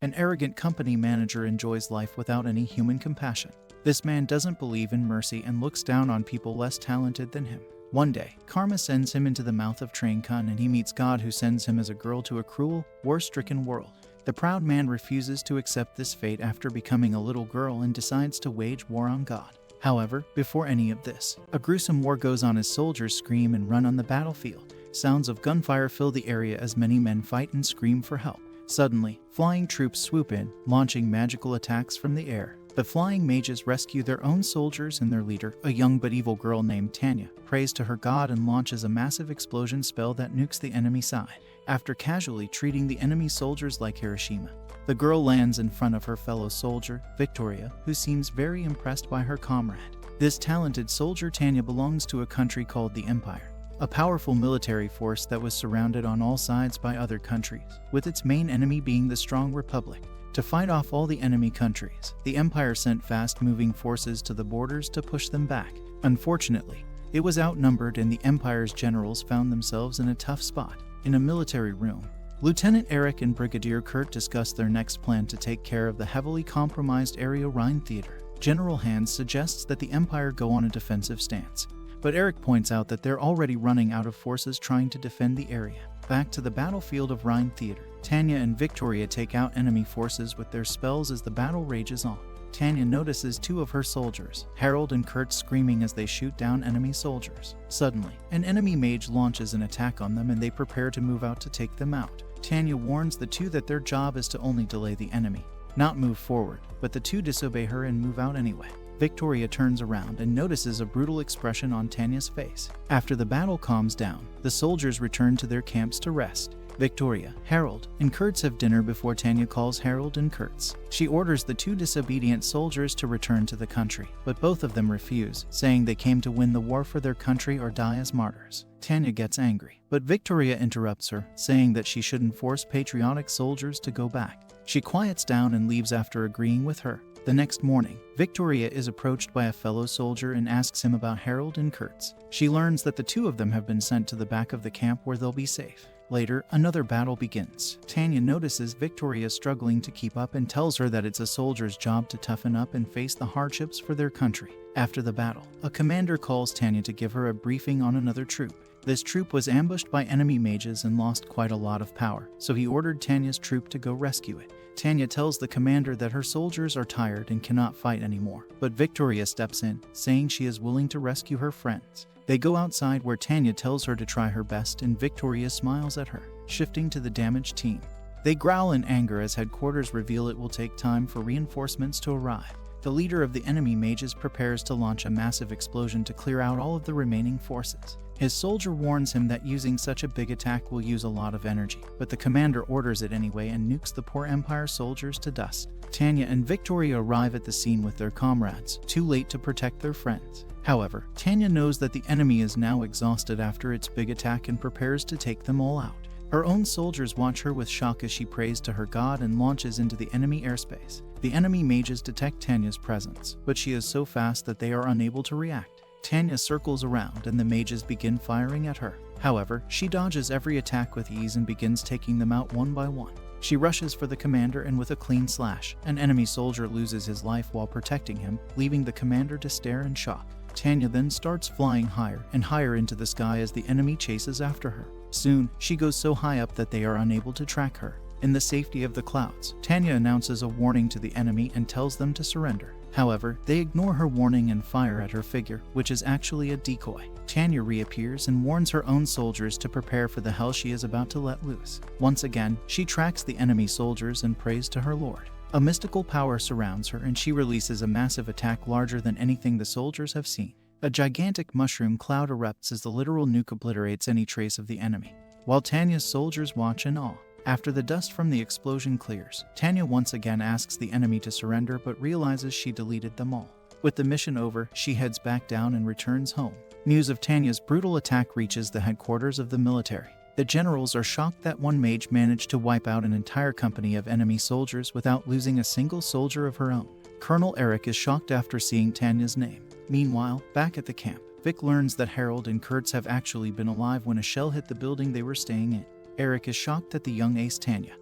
An arrogant company manager enjoys life without any human compassion. This man doesn't believe in mercy and looks down on people less talented than him. One day, karma sends him into the mouth of Train-kun and he meets God, who sends him as a girl to a cruel, war-stricken world. The proud man refuses to accept this fate after becoming a little girl and decides to wage war on God. However, before any of this, a gruesome war goes on as soldiers scream and run on the battlefield. Sounds of gunfire fill the area as many men fight and scream for help. Suddenly, flying troops swoop in, launching magical attacks from the air. The flying mages rescue their own soldiers and their leader, a young but evil girl named Tanya, prays to her god and launches a massive explosion spell that nukes the enemy side, after casually treating the enemy soldiers like Hiroshima. The girl lands in front of her fellow soldier, Victoria, who seems very impressed by her comrade. This talented soldier Tanya belongs to a country called the Empire, a powerful military force that was surrounded on all sides by other countries, with its main enemy being the strong Republic. To fight off all the enemy countries, the Empire sent fast-moving forces to the borders to push them back. Unfortunately, it was outnumbered and the Empire's generals found themselves in a tough spot. In a military room, Lieutenant Eric and Brigadier Kurt discuss their next plan to take care of the heavily compromised area Rhine Theater. General Hans suggests that the Empire go on a defensive stance, but Eric points out that they're already running out of forces trying to defend the area. Back to the battlefield of Rhine Theater, Tanya and Victoria take out enemy forces with their spells as the battle rages on. Tanya notices two of her soldiers, Harold and Kurt, screaming as they shoot down enemy soldiers. Suddenly, an enemy mage launches an attack on them and they prepare to move out to take them out. Tanya warns the two that their job is to only delay the enemy, not move forward, but the two disobey her and move out anyway. Victoria turns around and notices a brutal expression on Tanya's face. After the battle calms down, the soldiers return to their camps to rest. Victoria, Harold, and Kurtz have dinner before Tanya calls Harold and Kurtz. She orders the two disobedient soldiers to return to the country, but both of them refuse, saying they came to win the war for their country or die as martyrs. Tanya gets angry, but Victoria interrupts her, saying that she shouldn't force patriotic soldiers to go back. She quiets down and leaves after agreeing with her. The next morning, Victoria is approached by a fellow soldier and asks him about Harold and Kurtz. She learns that the two of them have been sent to the back of the camp where they'll be safe. Later, another battle begins. Tanya notices Victoria struggling to keep up and tells her that it's a soldier's job to toughen up and face the hardships for their country. After the battle, a commander calls Tanya to give her a briefing on another troop. This troop was ambushed by enemy mages and lost quite a lot of power, so he ordered Tanya's troop to go rescue it. Tanya tells the commander that her soldiers are tired and cannot fight anymore, but Victoria steps in, saying she is willing to rescue her friends. They go outside where Tanya tells her to try her best and Victoria smiles at her. Shifting to the damaged team, they growl in anger as headquarters reveal it will take time for reinforcements to arrive. The leader of the enemy mages prepares to launch a massive explosion to clear out all of the remaining forces. His soldier warns him that using such a big attack will use a lot of energy, but the commander orders it anyway and nukes the poor Empire soldiers to dust. Tanya and Victoria arrive at the scene with their comrades, too late to protect their friends. However, Tanya knows that the enemy is now exhausted after its big attack and prepares to take them all out. Her own soldiers watch her with shock as she prays to her god and launches into the enemy airspace. The enemy mages detect Tanya's presence, but she is so fast that they are unable to react. Tanya circles around and the mages begin firing at her. However, she dodges every attack with ease and begins taking them out one by one. She rushes for the commander and with a clean slash, an enemy soldier loses his life while protecting him, leaving the commander to stare in shock. Tanya then starts flying higher and higher into the sky as the enemy chases after her. Soon, she goes so high up that they are unable to track her. In the safety of the clouds, Tanya announces a warning to the enemy and tells them to surrender. However, they ignore her warning and fire at her figure, which is actually a decoy. Tanya reappears and warns her own soldiers to prepare for the hell she is about to let loose. Once again, she tracks the enemy soldiers and prays to her lord. A mystical power surrounds her and she releases a massive attack larger than anything the soldiers have seen. A gigantic mushroom cloud erupts as the literal nuke obliterates any trace of the enemy, while Tanya's soldiers watch in awe. After the dust from the explosion clears, Tanya once again asks the enemy to surrender but realizes she deleted them all. With the mission over, she heads back down and returns home. News of Tanya's brutal attack reaches the headquarters of the military. The generals are shocked that one mage managed to wipe out an entire company of enemy soldiers without losing a single soldier of her own. Colonel Eric is shocked after seeing Tanya's name. Meanwhile, back at the camp, Vic learns that Harold and Kurtz have actually been alive when a shell hit the building they were staying in. Eric is shocked that the young ace Tanya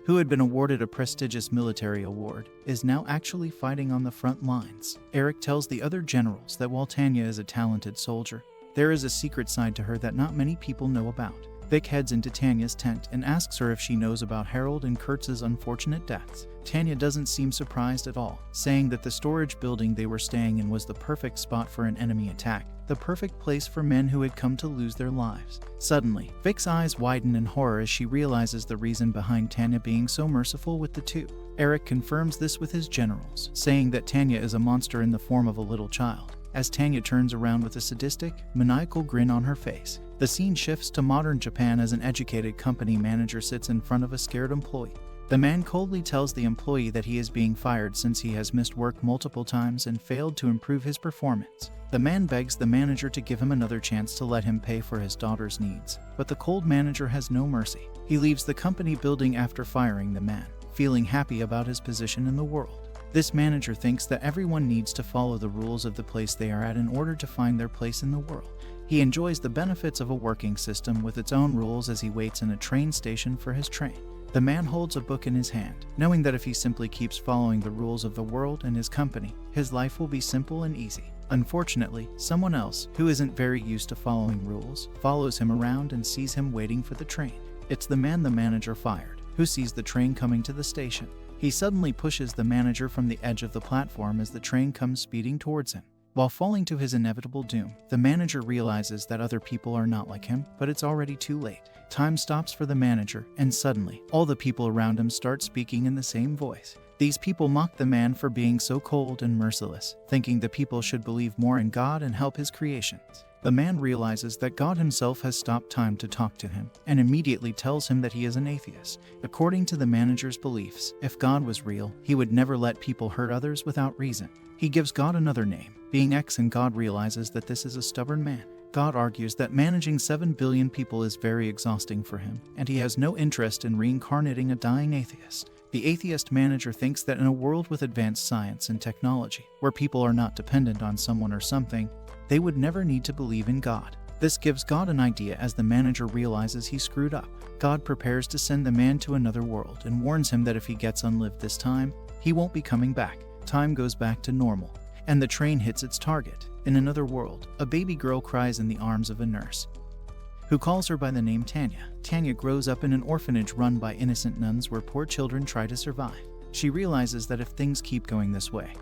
who had been awarded a prestigious military award, is now actually fighting on the front lines. Eric tells the other generals that while Tanya is a talented soldier, there is a secret side to her that not many people know about. Vic heads into Tanya's tent and asks her if she knows about Harold and Kurtz's unfortunate deaths. Tanya doesn't seem surprised at all, saying that the storage building they were staying in was the perfect spot for an enemy attack, the perfect place for men who had come to lose their lives. Suddenly, Vic's eyes widen in horror as she realizes the reason behind Tanya being so merciful with the two. Eric confirms this with his generals, saying that Tanya is a monster in the form of a little child. As Tanya turns around with a sadistic, maniacal grin on her face, the scene shifts to modern Japan as an educated company manager sits in front of a scared employee. The man coldly tells the employee that he is being fired since he has missed work multiple times and failed to improve his performance. The man begs the manager to give him another chance to let him pay for his daughter's needs, but the cold manager has no mercy. He leaves the company building after firing the man, feeling happy about his position in the world. This manager thinks that everyone needs to follow the rules of the place they are at in order to find their place in the world. He enjoys the benefits of a working system with its own rules as he waits in a train station for his train. The man holds a book in his hand, knowing that if he simply keeps following the rules of the world and his company, his life will be simple and easy. Unfortunately, someone else, who isn't very used to following rules, follows him around and sees him waiting for the train. It's the man the manager fired, who sees the train coming to the station. He suddenly pushes the manager from the edge of the platform as the train comes speeding towards him. While falling to his inevitable doom, the manager realizes that other people are not like him, but it's already too late. Time stops for the manager, and suddenly, all the people around him start speaking in the same voice. These people mock the man for being so cold and merciless, thinking the people should believe more in God and help his creations. The man realizes that God himself has stopped time to talk to him, and immediately tells him that he is an atheist. According to the manager's beliefs, if God was real, he would never let people hurt others without reason. He gives God another name, being X, and God realizes that this is a stubborn man. God argues that managing 7 billion people is very exhausting for him, and he has no interest in reincarnating a dying atheist. The atheist manager thinks that in a world with advanced science and technology, where people are not dependent on someone or something, they would never need to believe in God. This gives God an idea as the manager realizes he screwed up. God prepares to send the man to another world and warns him that if he gets unlived this time, he won't be coming back. Time goes back to normal, and the train hits its target. In another world, a baby girl cries in the arms of a nurse, who calls her by the name Tanya. Tanya grows up in an orphanage run by innocent nuns where poor children try to survive. She realizes that if things keep going this way,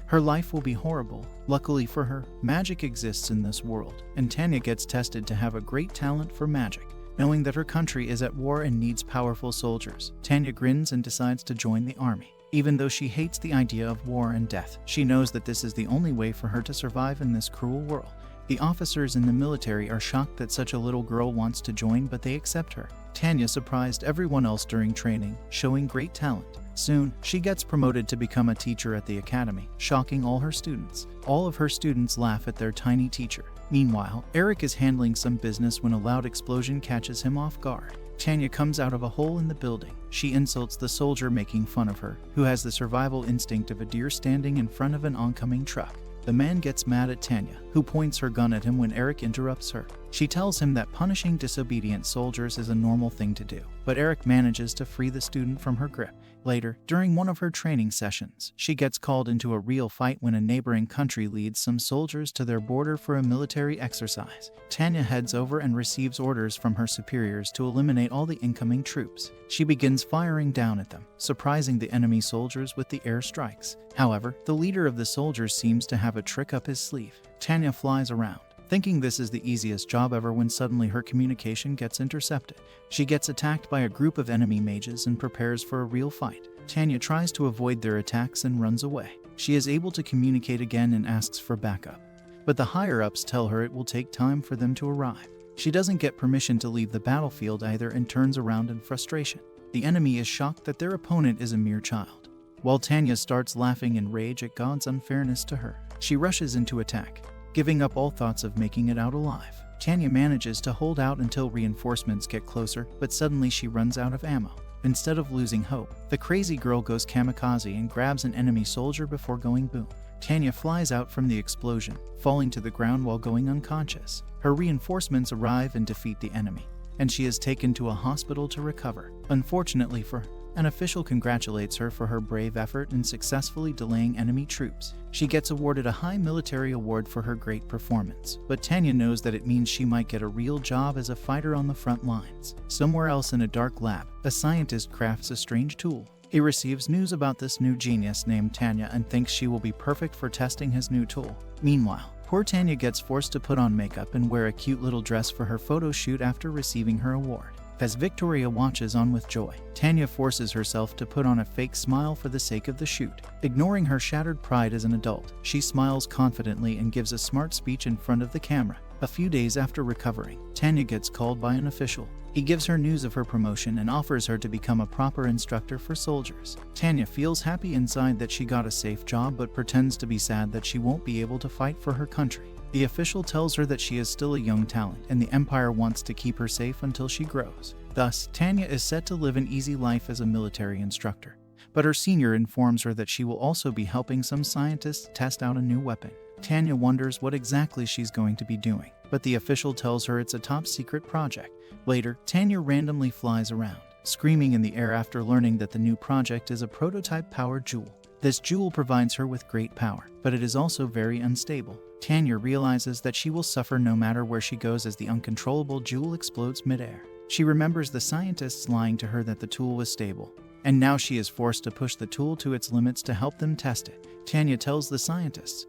her life will be horrible. Luckily for her, magic exists in this world, and Tanya gets tested to have a great talent for magic. Knowing that her country is at war and needs powerful soldiers, Tanya grins and decides to join the army. Even though she hates the idea of war and death, she knows that this is the only way for her to survive in this cruel world. The officers in the military are shocked that such a little girl wants to join, but they accept her. Tanya surprised everyone else during training, showing great talent. Soon, she gets promoted to become a teacher at the academy, shocking all her students. All of her students laugh at their tiny teacher. Meanwhile, Eric is handling some business when a loud explosion catches him off guard. Tanya comes out of a hole in the building. She insults the soldier making fun of her, who has the survival instinct of a deer standing in front of an oncoming truck. The man gets mad at Tanya, who points her gun at him when Eric interrupts her. She tells him that punishing disobedient soldiers is a normal thing to do, but Eric manages to free the student from her grip. Later, during one of her training sessions, she gets called into a real fight when a neighboring country leads some soldiers to their border for a military exercise. Tanya heads over and receives orders from her superiors to eliminate all the incoming troops. She begins firing down at them, surprising the enemy soldiers with the air strikes. However, the leader of the soldiers seems to have a trick up his sleeve. Tanya flies around, thinking this is the easiest job ever, when suddenly her communication gets intercepted. She gets attacked by a group of enemy mages and prepares for a real fight. Tanya tries to avoid their attacks and runs away. She is able to communicate again and asks for backup, but the higher-ups tell her it will take time for them to arrive. She doesn't get permission to leave the battlefield either and turns around in frustration. The enemy is shocked that their opponent is a mere child, while Tanya starts laughing in rage at God's unfairness to her. She rushes into attack, giving up all thoughts of making it out alive. Tanya manages to hold out until reinforcements get closer, but suddenly she runs out of ammo. Instead of losing hope, the crazy girl goes kamikaze and grabs an enemy soldier before going boom. Tanya flies out from the explosion, falling to the ground while going unconscious. Her reinforcements arrive and defeat the enemy, and she is taken to a hospital to recover. Unfortunately for her, an official congratulates her for her brave effort in successfully delaying enemy troops. She gets awarded a high military award for her great performance, but Tanya knows that it means she might get a real job as a fighter on the front lines. Somewhere else in a dark lab, a scientist crafts a strange tool. He receives news about this new genius named Tanya and thinks she will be perfect for testing his new tool. Meanwhile, poor Tanya gets forced to put on makeup and wear a cute little dress for her photo shoot after receiving her award. As Victoria watches on with joy, Tanya forces herself to put on a fake smile for the sake of the shoot. Ignoring her shattered pride as an adult, she smiles confidently and gives a smart speech in front of the camera. A few days after recovering, Tanya gets called by an official. He gives her news of her promotion and offers her to become a proper instructor for soldiers. Tanya feels happy inside that she got a safe job but pretends to be sad that she won't be able to fight for her country. The official tells her that she is still a young talent and the Empire wants to keep her safe until she grows. Thus, Tanya is set to live an easy life as a military instructor. But her senior informs her that she will also be helping some scientists test out a new weapon. Tanya wonders what exactly she's going to be doing, but the official tells her it's a top secret project. Later, Tanya randomly flies around, screaming in the air after learning that the new project is a prototype-powered jewel. This jewel provides her with great power, but it is also very unstable. Tanya realizes that she will suffer no matter where she goes as the uncontrollable jewel explodes midair. She remembers the scientists lying to her that the tool was stable, and now she is forced to push the tool to its limits to help them test it. Tanya tells the scientists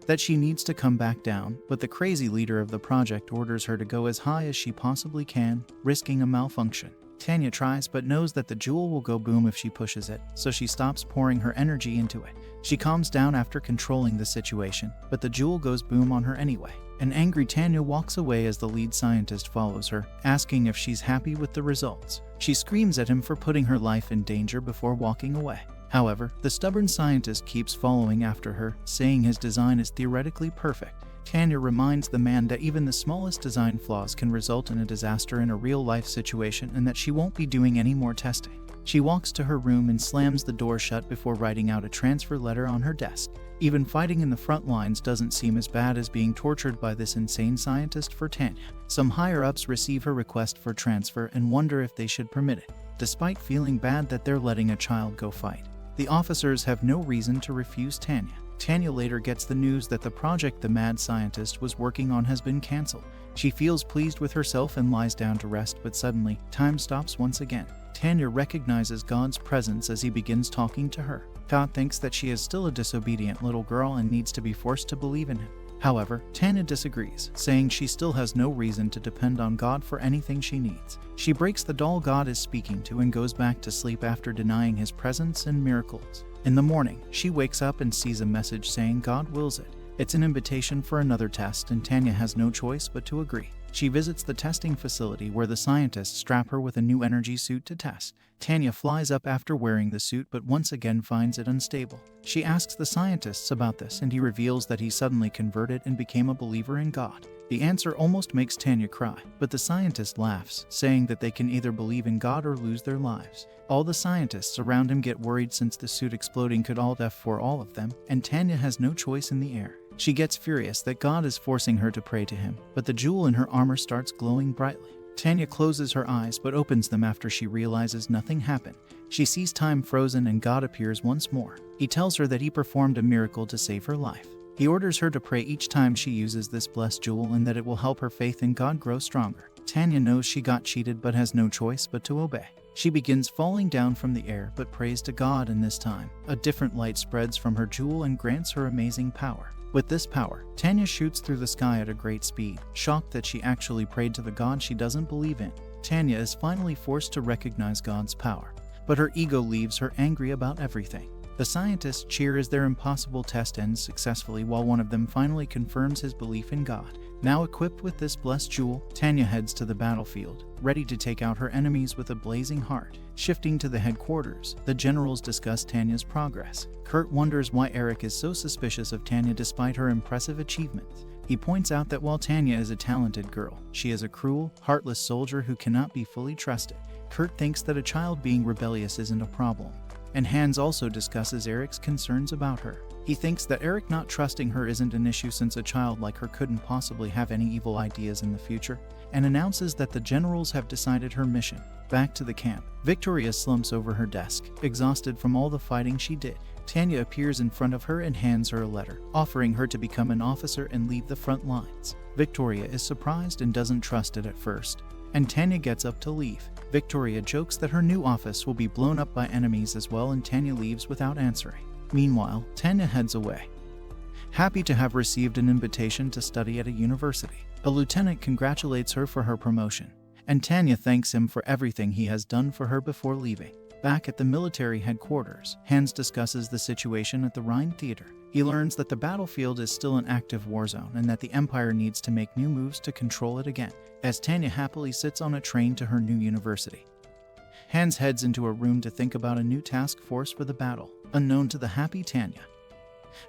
that she needs to come back down, but the crazy leader of the project orders her to go as high as she possibly can, risking a malfunction. Tanya tries but knows that the jewel will go boom if she pushes it, so she stops pouring her energy into it. She calms down after controlling the situation, but the jewel goes boom on her anyway. An angry Tanya walks away as the lead scientist follows her, asking if she's happy with the results. She screams at him for putting her life in danger before walking away. However, the stubborn scientist keeps following after her, saying his design is theoretically perfect. Tanya reminds the man that even the smallest design flaws can result in a disaster in a real-life situation and that she won't be doing any more testing. She walks to her room and slams the door shut before writing out a transfer letter on her desk. Even fighting in the front lines doesn't seem as bad as being tortured by this insane scientist for Tanya. Some higher-ups receive her request for transfer and wonder if they should permit it, despite feeling bad that they're letting a child go fight. The officers have no reason to refuse Tanya. Tanya later gets the news that the project the mad scientist was working on has been cancelled. She feels pleased with herself and lies down to rest, but suddenly, time stops once again. Tanya recognizes God's presence as he begins talking to her. God thinks that she is still a disobedient little girl and needs to be forced to believe in him. However, Tanya disagrees, saying she still has no reason to depend on God for anything she needs. She breaks the doll God is speaking to and goes back to sleep after denying his presence and miracles. In the morning, she wakes up and sees a message saying God wills it. It's an invitation for another test, and Tanya has no choice but to agree. She visits the testing facility where the scientists strap her with a new energy suit to test. Tanya flies up after wearing the suit but once again finds it unstable. She asks the scientists about this and he reveals that he suddenly converted and became a believer in God. The answer almost makes Tanya cry, but the scientist laughs, saying that they can either believe in God or lose their lives. All the scientists around him get worried since the suit exploding could all death for all of them, and Tanya has no choice in the air. She gets furious that God is forcing her to pray to him, but the jewel in her armor starts glowing brightly. Tanya closes her eyes but opens them after she realizes nothing happened. She sees time frozen and God appears once more. He tells her that he performed a miracle to save her life. He orders her to pray each time she uses this blessed jewel and that it will help her faith in God grow stronger. Tanya knows she got cheated but has no choice but to obey. She begins falling down from the air but prays to God, and this time, a different light spreads from her jewel and grants her amazing power. With this power, Tanya shoots through the sky at a great speed, shocked that she actually prayed to the God she doesn't believe in. Tanya is finally forced to recognize God's power, but her ego leaves her angry about everything. The scientists cheer as their impossible test ends successfully while one of them finally confirms his belief in God. Now equipped with this blessed jewel, Tanya heads to the battlefield, ready to take out her enemies with a blazing heart. Shifting to the headquarters, the generals discuss Tanya's progress. Kurt wonders why Eric is so suspicious of Tanya despite her impressive achievements. He points out that while Tanya is a talented girl, she is a cruel, heartless soldier who cannot be fully trusted. Kurt thinks that a child being rebellious isn't a problem, and Hans also discusses Eric's concerns about her. He thinks that Eric not trusting her isn't an issue since a child like her couldn't possibly have any evil ideas in the future. and announces that the generals have decided her mission. Back to the camp, Victoria slumps over her desk, exhausted from all the fighting she did. Tanya appears in front of her and hands her a letter, offering her to become an officer and leave the front lines. Victoria is surprised and doesn't trust it at first, and Tanya gets up to leave. Victoria jokes that her new office will be blown up by enemies as well, and Tanya leaves without answering. Meanwhile, Tanya heads away, happy to have received an invitation to study at a university. A lieutenant congratulates her for her promotion, and Tanya thanks him for everything he has done for her before leaving. Back at the military headquarters, Hans discusses the situation at the Rhine Theater. He learns that the battlefield is still an active war zone and that the Empire needs to make new moves to control it again, as Tanya happily sits on a train to her new university. Hans heads into a room to think about a new task force for the battle, unknown to the happy Tanya,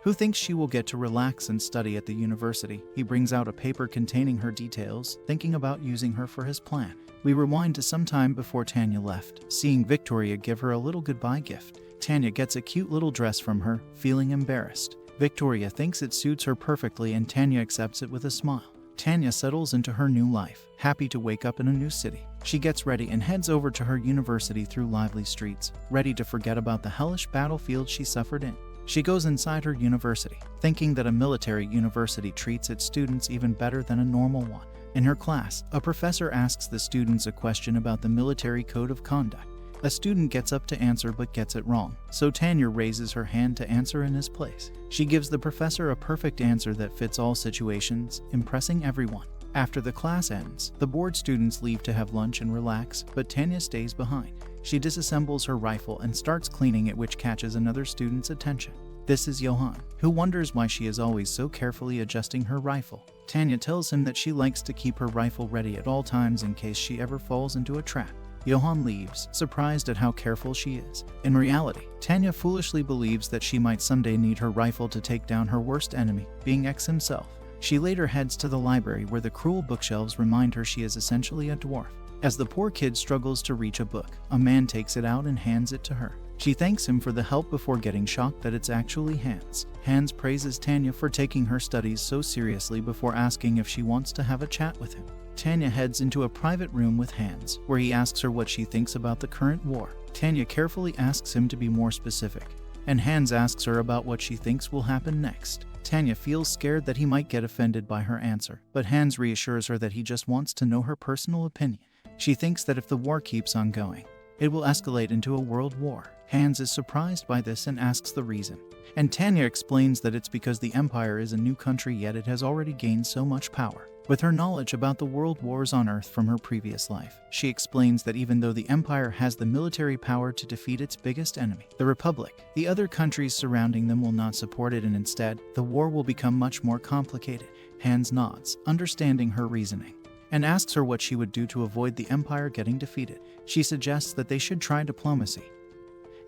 who thinks she will get to relax and study at the university. He brings out a paper containing her details, thinking about using her for his plan. We rewind to some time before Tanya left, seeing Victoria give her a little goodbye gift. Tanya gets a cute little dress from her, feeling embarrassed. Victoria thinks it suits her perfectly and Tanya accepts it with a smile. Tanya settles into her new life, happy to wake up in a new city. She gets ready and heads over to her university through lively streets, ready to forget about the hellish battlefield she suffered in. She goes inside her university, thinking that a military university treats its students even better than a normal one. In her class, a professor asks the students a question about the military code of conduct. A student gets up to answer but gets it wrong, so Tanya raises her hand to answer in his place. She gives the professor a perfect answer that fits all situations, impressing everyone. After the class ends, the bored students leave to have lunch and relax, but Tanya stays behind. She disassembles her rifle and starts cleaning it, which catches another student's attention. This is Johann, who wonders why she is always so carefully adjusting her rifle. Tanya tells him that she likes to keep her rifle ready at all times in case she ever falls into a trap. Johann leaves, surprised at how careful she is. In reality, Tanya foolishly believes that she might someday need her rifle to take down her worst enemy, being X himself. She later heads to the library where the cruel bookshelves remind her she is essentially a dwarf. As the poor kid struggles to reach a book, a man takes it out and hands it to her. She thanks him for the help before getting shocked that it's actually Hans. Hans praises Tanya for taking her studies so seriously before asking if she wants to have a chat with him. Tanya heads into a private room with Hans, where he asks her what she thinks about the current war. Tanya carefully asks him to be more specific, and Hans asks her about what she thinks will happen next. Tanya feels scared that he might get offended by her answer, but Hans reassures her that he just wants to know her personal opinion. She thinks that if the war keeps on going, it will escalate into a world war. Hans is surprised by this and asks the reason, and Tanya explains that it's because the Empire is a new country, yet it has already gained so much power. With her knowledge about the world wars on Earth from her previous life, she explains that even though the Empire has the military power to defeat its biggest enemy, the Republic, the other countries surrounding them will not support it, and instead, the war will become much more complicated. Hans nods, understanding her reasoning, and asks her what she would do to avoid the Empire getting defeated. She suggests that they should try diplomacy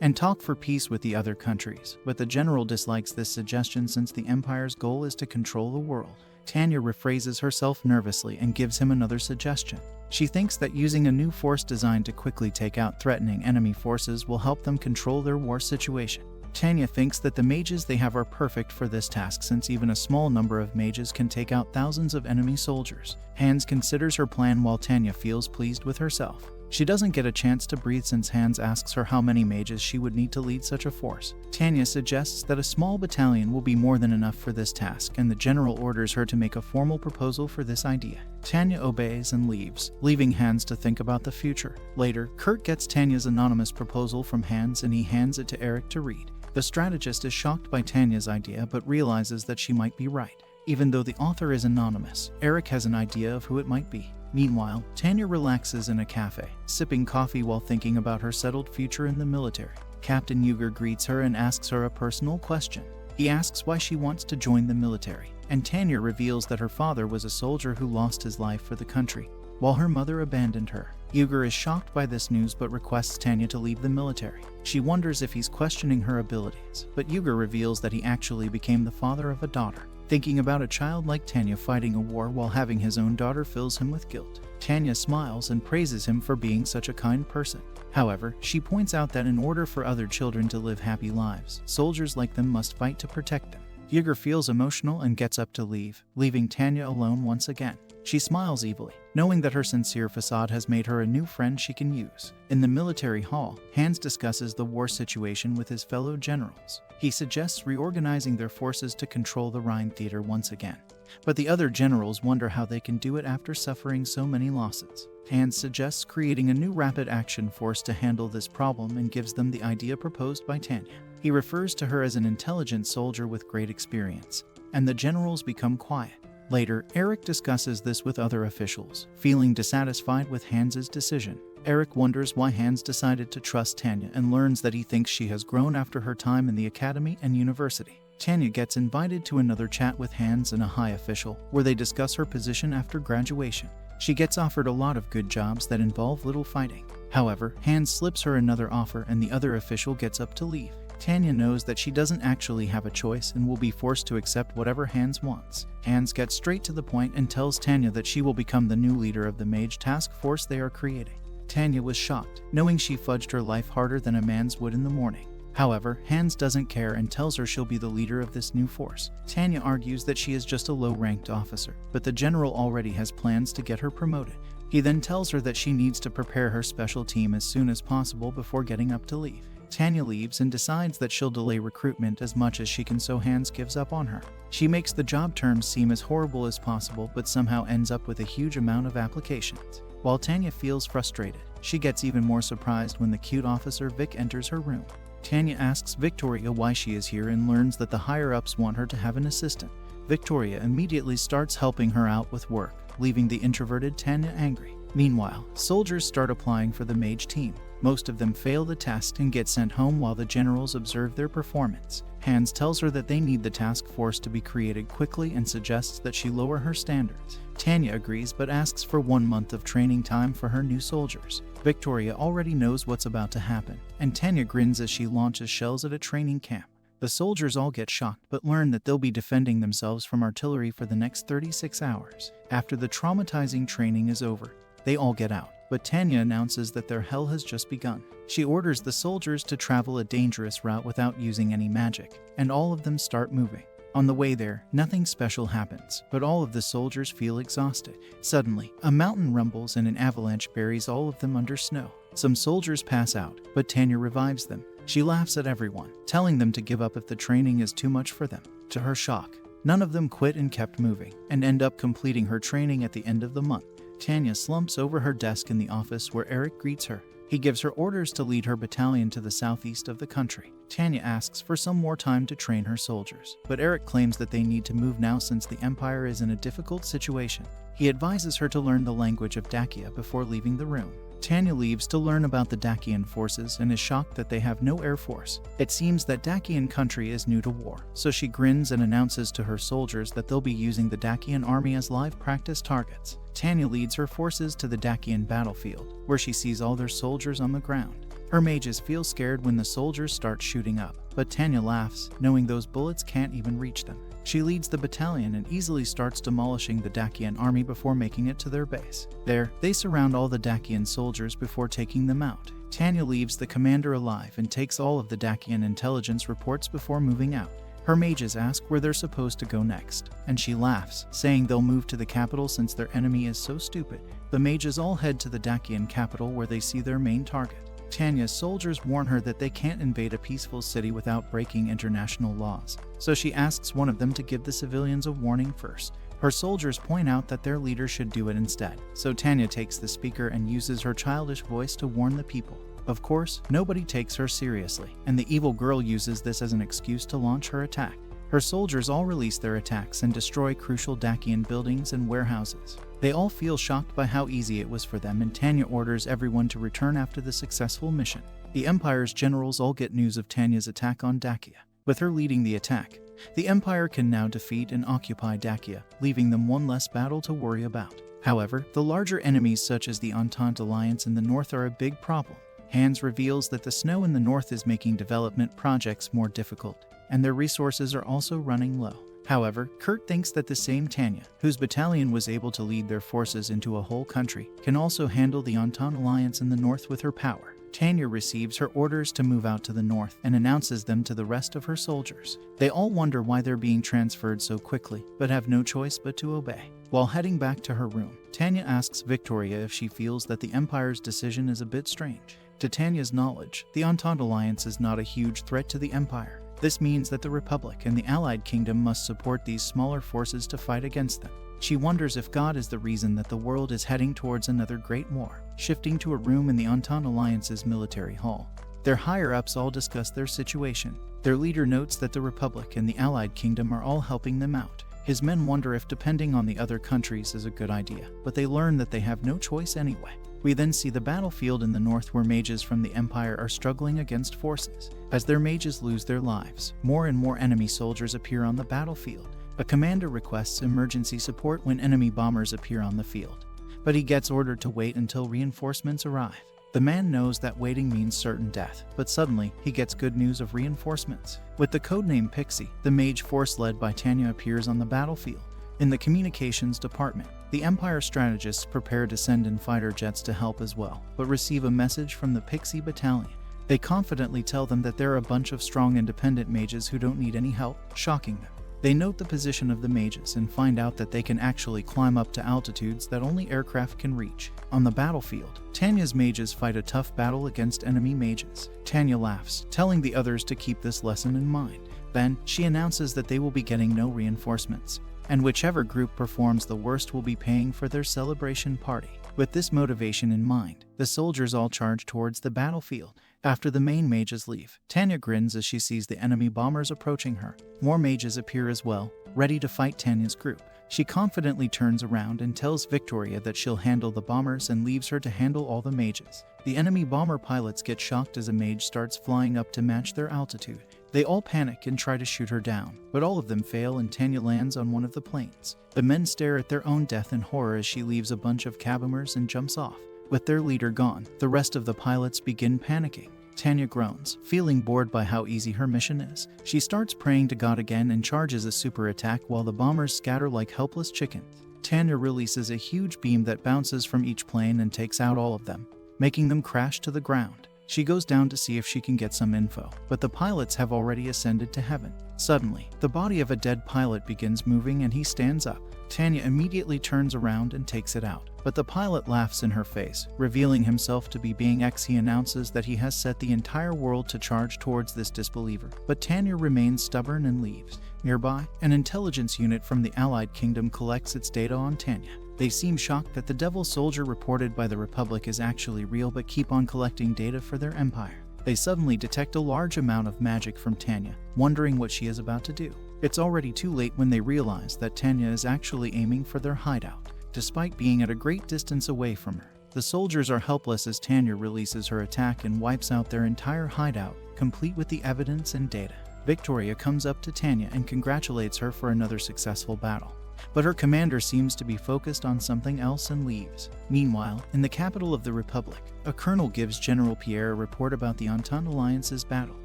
and talk for peace with the other countries, but the general dislikes this suggestion since the Empire's goal is to control the world. Tanya rephrases herself nervously and gives him another suggestion. She thinks that using a new force designed to quickly take out threatening enemy forces will help them control their war situation. Tanya thinks that the mages they have are perfect for this task, since even a small number of mages can take out thousands of enemy soldiers. Hans considers her plan while Tanya feels pleased with herself. She doesn't get a chance to breathe since Hans asks her how many mages she would need to lead such a force. Tanya suggests that a small battalion will be more than enough for this task, and the general orders her to make a formal proposal for this idea. Tanya obeys and leaves, leaving Hans to think about the future. Later, Kurt gets Tanya's anonymous proposal from Hans and he hands it to Eric to read. The strategist is shocked by Tanya's idea but realizes that she might be right. Even though the author is anonymous, Eric has an idea of who it might be. Meanwhile, Tanya relaxes in a cafe, sipping coffee while thinking about her settled future in the military. Captain Uger greets her and asks her a personal question. He asks why she wants to join the military, and Tanya reveals that her father was a soldier who lost his life for the country, while her mother abandoned her. Uger is shocked by this news but requests Tanya to leave the military. She wonders if he's questioning her abilities, but Uger reveals that he actually became the father of a daughter. Thinking about a child like Tanya fighting a war while having his own daughter fills him with guilt. Tanya smiles and praises him for being such a kind person. However, she points out that in order for other children to live happy lives, soldiers like them must fight to protect them. Uger feels emotional and gets up to leave, leaving Tanya alone once again. She smiles evilly, knowing that her sincere facade has made her a new friend she can use. In the military hall, Hans discusses the war situation with his fellow generals. He suggests reorganizing their forces to control the Rhine theater once again. But the other generals wonder how they can do it after suffering so many losses. Hans suggests creating a new rapid action force to handle this problem and gives them the idea proposed by Tanya. He refers to her as an intelligent soldier with great experience, and the generals become quiet. Later, Eric discusses this with other officials, feeling dissatisfied with Hans's decision. Eric wonders why Hans decided to trust Tanya and learns that he thinks she has grown after her time in the academy and university. Tanya gets invited to another chat with Hans and a high official, where they discuss her position after graduation. She gets offered a lot of good jobs that involve little fighting. However, Hans slips her another offer and the other official gets up to leave. Tanya knows that she doesn't actually have a choice and will be forced to accept whatever Hans wants. Hans gets straight to the point and tells Tanya that she will become the new leader of the mage task force they are creating. Tanya was shocked, knowing she fudged her life harder than a man's would in the morning. However, Hans doesn't care and tells her she'll be the leader of this new force. Tanya argues that she is just a low-ranked officer, but the general already has plans to get her promoted. He then tells her that she needs to prepare her special team as soon as possible before getting up to leave. Tanya leaves and decides that she'll delay recruitment as much as she can so Hans gives up on her. She makes the job terms seem as horrible as possible but somehow ends up with a huge amount of applications. While Tanya feels frustrated, she gets even more surprised when the cute officer Vic enters her room. Tanya asks Victoria why she is here and learns that the higher-ups want her to have an assistant. Victoria immediately starts helping her out with work, leaving the introverted Tanya angry. Meanwhile, soldiers start applying for the mage team. Most of them fail the test and get sent home while the generals observe their performance. Hans tells her that they need the task force to be created quickly and suggests that she lower her standards. Tanya agrees but asks for 1 month of training time for her new soldiers. Victoria already knows what's about to happen, and Tanya grins as she launches shells at a training camp. The soldiers all get shocked but learn that they'll be defending themselves from artillery for the next 36 hours. After the traumatizing training is over, they all get out, but Tanya announces that their hell has just begun. She orders the soldiers to travel a dangerous route without using any magic, and all of them start moving. On the way there, nothing special happens, but all of the soldiers feel exhausted. Suddenly, a mountain rumbles and an avalanche buries all of them under snow. Some soldiers pass out, but Tanya revives them. She laughs at everyone, telling them to give up if the training is too much for them. To her shock, none of them quit and kept moving, and end up completing her training at the end of the month. Tanya slumps over her desk in the office where Eric greets her. He gives her orders to lead her battalion to the southeast of the country. Tanya asks for some more time to train her soldiers, but Eric claims that they need to move now since the Empire is in a difficult situation. He advises her to learn the language of Dakia before leaving the room. Tanya leaves to learn about the Dakian forces and is shocked that they have no air force. It seems that Dakian country is new to war, so she grins and announces to her soldiers that they'll be using the Dakian army as live practice targets. Tanya leads her forces to the Dakian battlefield, where she sees all their soldiers on the ground. Her mages feel scared when the soldiers start shooting up, but Tanya laughs, knowing those bullets can't even reach them. She leads the battalion and easily starts demolishing the Dakian army before making it to their base. There, they surround all the Dakian soldiers before taking them out. Tanya leaves the commander alive and takes all of the Dakian intelligence reports before moving out. Her mages ask where they're supposed to go next, and she laughs, saying they'll move to the capital since their enemy is so stupid. The mages all head to the Dakian capital where they see their main target. Tanya's soldiers warn her that they can't invade a peaceful city without breaking international laws, so she asks one of them to give the civilians a warning first. Her soldiers point out that their leader should do it instead, so Tanya takes the speaker and uses her childish voice to warn the people. Of course, nobody takes her seriously, and the evil girl uses this as an excuse to launch her attack. Her soldiers all release their attacks and destroy crucial Dakian buildings and warehouses. They all feel shocked by how easy it was for them, and Tanya orders everyone to return after the successful mission. The Empire's generals all get news of Tanya's attack on Dakia. With her leading the attack, the Empire can now defeat and occupy Dakia, leaving them one less battle to worry about. However, the larger enemies such as the Entente Alliance in the north are a big problem. Hans reveals that the snow in the north is making development projects more difficult, and their resources are also running low. However, Kurt thinks that the same Tanya, whose battalion was able to lead their forces into a whole country, can also handle the Entente Alliance in the north with her power. Tanya receives her orders to move out to the north and announces them to the rest of her soldiers. They all wonder why they're being transferred so quickly, but have no choice but to obey. While heading back to her room, Tanya asks Victoria if she feels that the Empire's decision is a bit strange. To Tanya's knowledge, the Entente Alliance is not a huge threat to the Empire. This means that the Republic and the Allied Kingdom must support these smaller forces to fight against them. She wonders if God is the reason that the world is heading towards another great war. Shifting to a room in the Entente Alliance's military hall, their higher-ups all discuss their situation. Their leader notes that the Republic and the Allied Kingdom are all helping them out. His men wonder if depending on the other countries is a good idea, but they learn that they have no choice anyway. We then see the battlefield in the north where mages from the Empire are struggling against forces. As their mages lose their lives, more and more enemy soldiers appear on the battlefield. A commander requests emergency support when enemy bombers appear on the field, but he gets ordered to wait until reinforcements arrive. The man knows that waiting means certain death, but suddenly he gets good news of reinforcements. With the codename Pixie, the mage force led by Tanya appears on the battlefield. In the communications department, the Empire strategists prepare to send in fighter jets to help as well, but receive a message from the Pixie Battalion. They confidently tell them that they're a bunch of strong independent mages who don't need any help, shocking them. They note the position of the mages and find out that they can actually climb up to altitudes that only aircraft can reach. On the battlefield, Tanya's mages fight a tough battle against enemy mages. Tanya laughs, telling the others to keep this lesson in mind. Then, she announces that they will be getting no reinforcements, and whichever group performs the worst will be paying for their celebration party. With this motivation in mind, the soldiers all charge towards the battlefield. After the main mages leave, Tanya grins as she sees the enemy bombers approaching her. More mages appear as well, ready to fight Tanya's group. She confidently turns around and tells Victoria that she'll handle the bombers and leaves her to handle all the mages. The enemy bomber pilots get shocked as a mage starts flying up to match their altitude. They all panic and try to shoot her down, but all of them fail and Tanya lands on one of the planes. The men stare at their own death in horror as she leaves a bunch of cabiners and jumps off. With their leader gone, the rest of the pilots begin panicking. Tanya groans, feeling bored by how easy her mission is. She starts praying to God again and charges a super attack while the bombers scatter like helpless chickens. Tanya releases a huge beam that bounces from each plane and takes out all of them, making them crash to the ground. She goes down to see if she can get some info, but the pilots have already ascended to heaven. Suddenly, the body of a dead pilot begins moving and he stands up. Tanya immediately turns around and takes it out, but the pilot laughs in her face. Revealing himself to be being X, he announces that he has set the entire world to charge towards this disbeliever, but Tanya remains stubborn and leaves. Nearby, an intelligence unit from the Allied Kingdom collects its data on Tanya. They seem shocked that the devil soldier reported by the Republic is actually real but keep on collecting data for their empire. They suddenly detect a large amount of magic from Tanya, wondering what she is about to do. It's already too late when they realize that Tanya is actually aiming for their hideout, despite being at a great distance away from her. The soldiers are helpless as Tanya releases her attack and wipes out their entire hideout, complete with the evidence and data. Victoria comes up to Tanya and congratulates her for another successful battle, but her commander seems to be focused on something else and leaves. Meanwhile, in the capital of the Republic, a colonel gives General Pierre a report about the Entente Alliance's battle.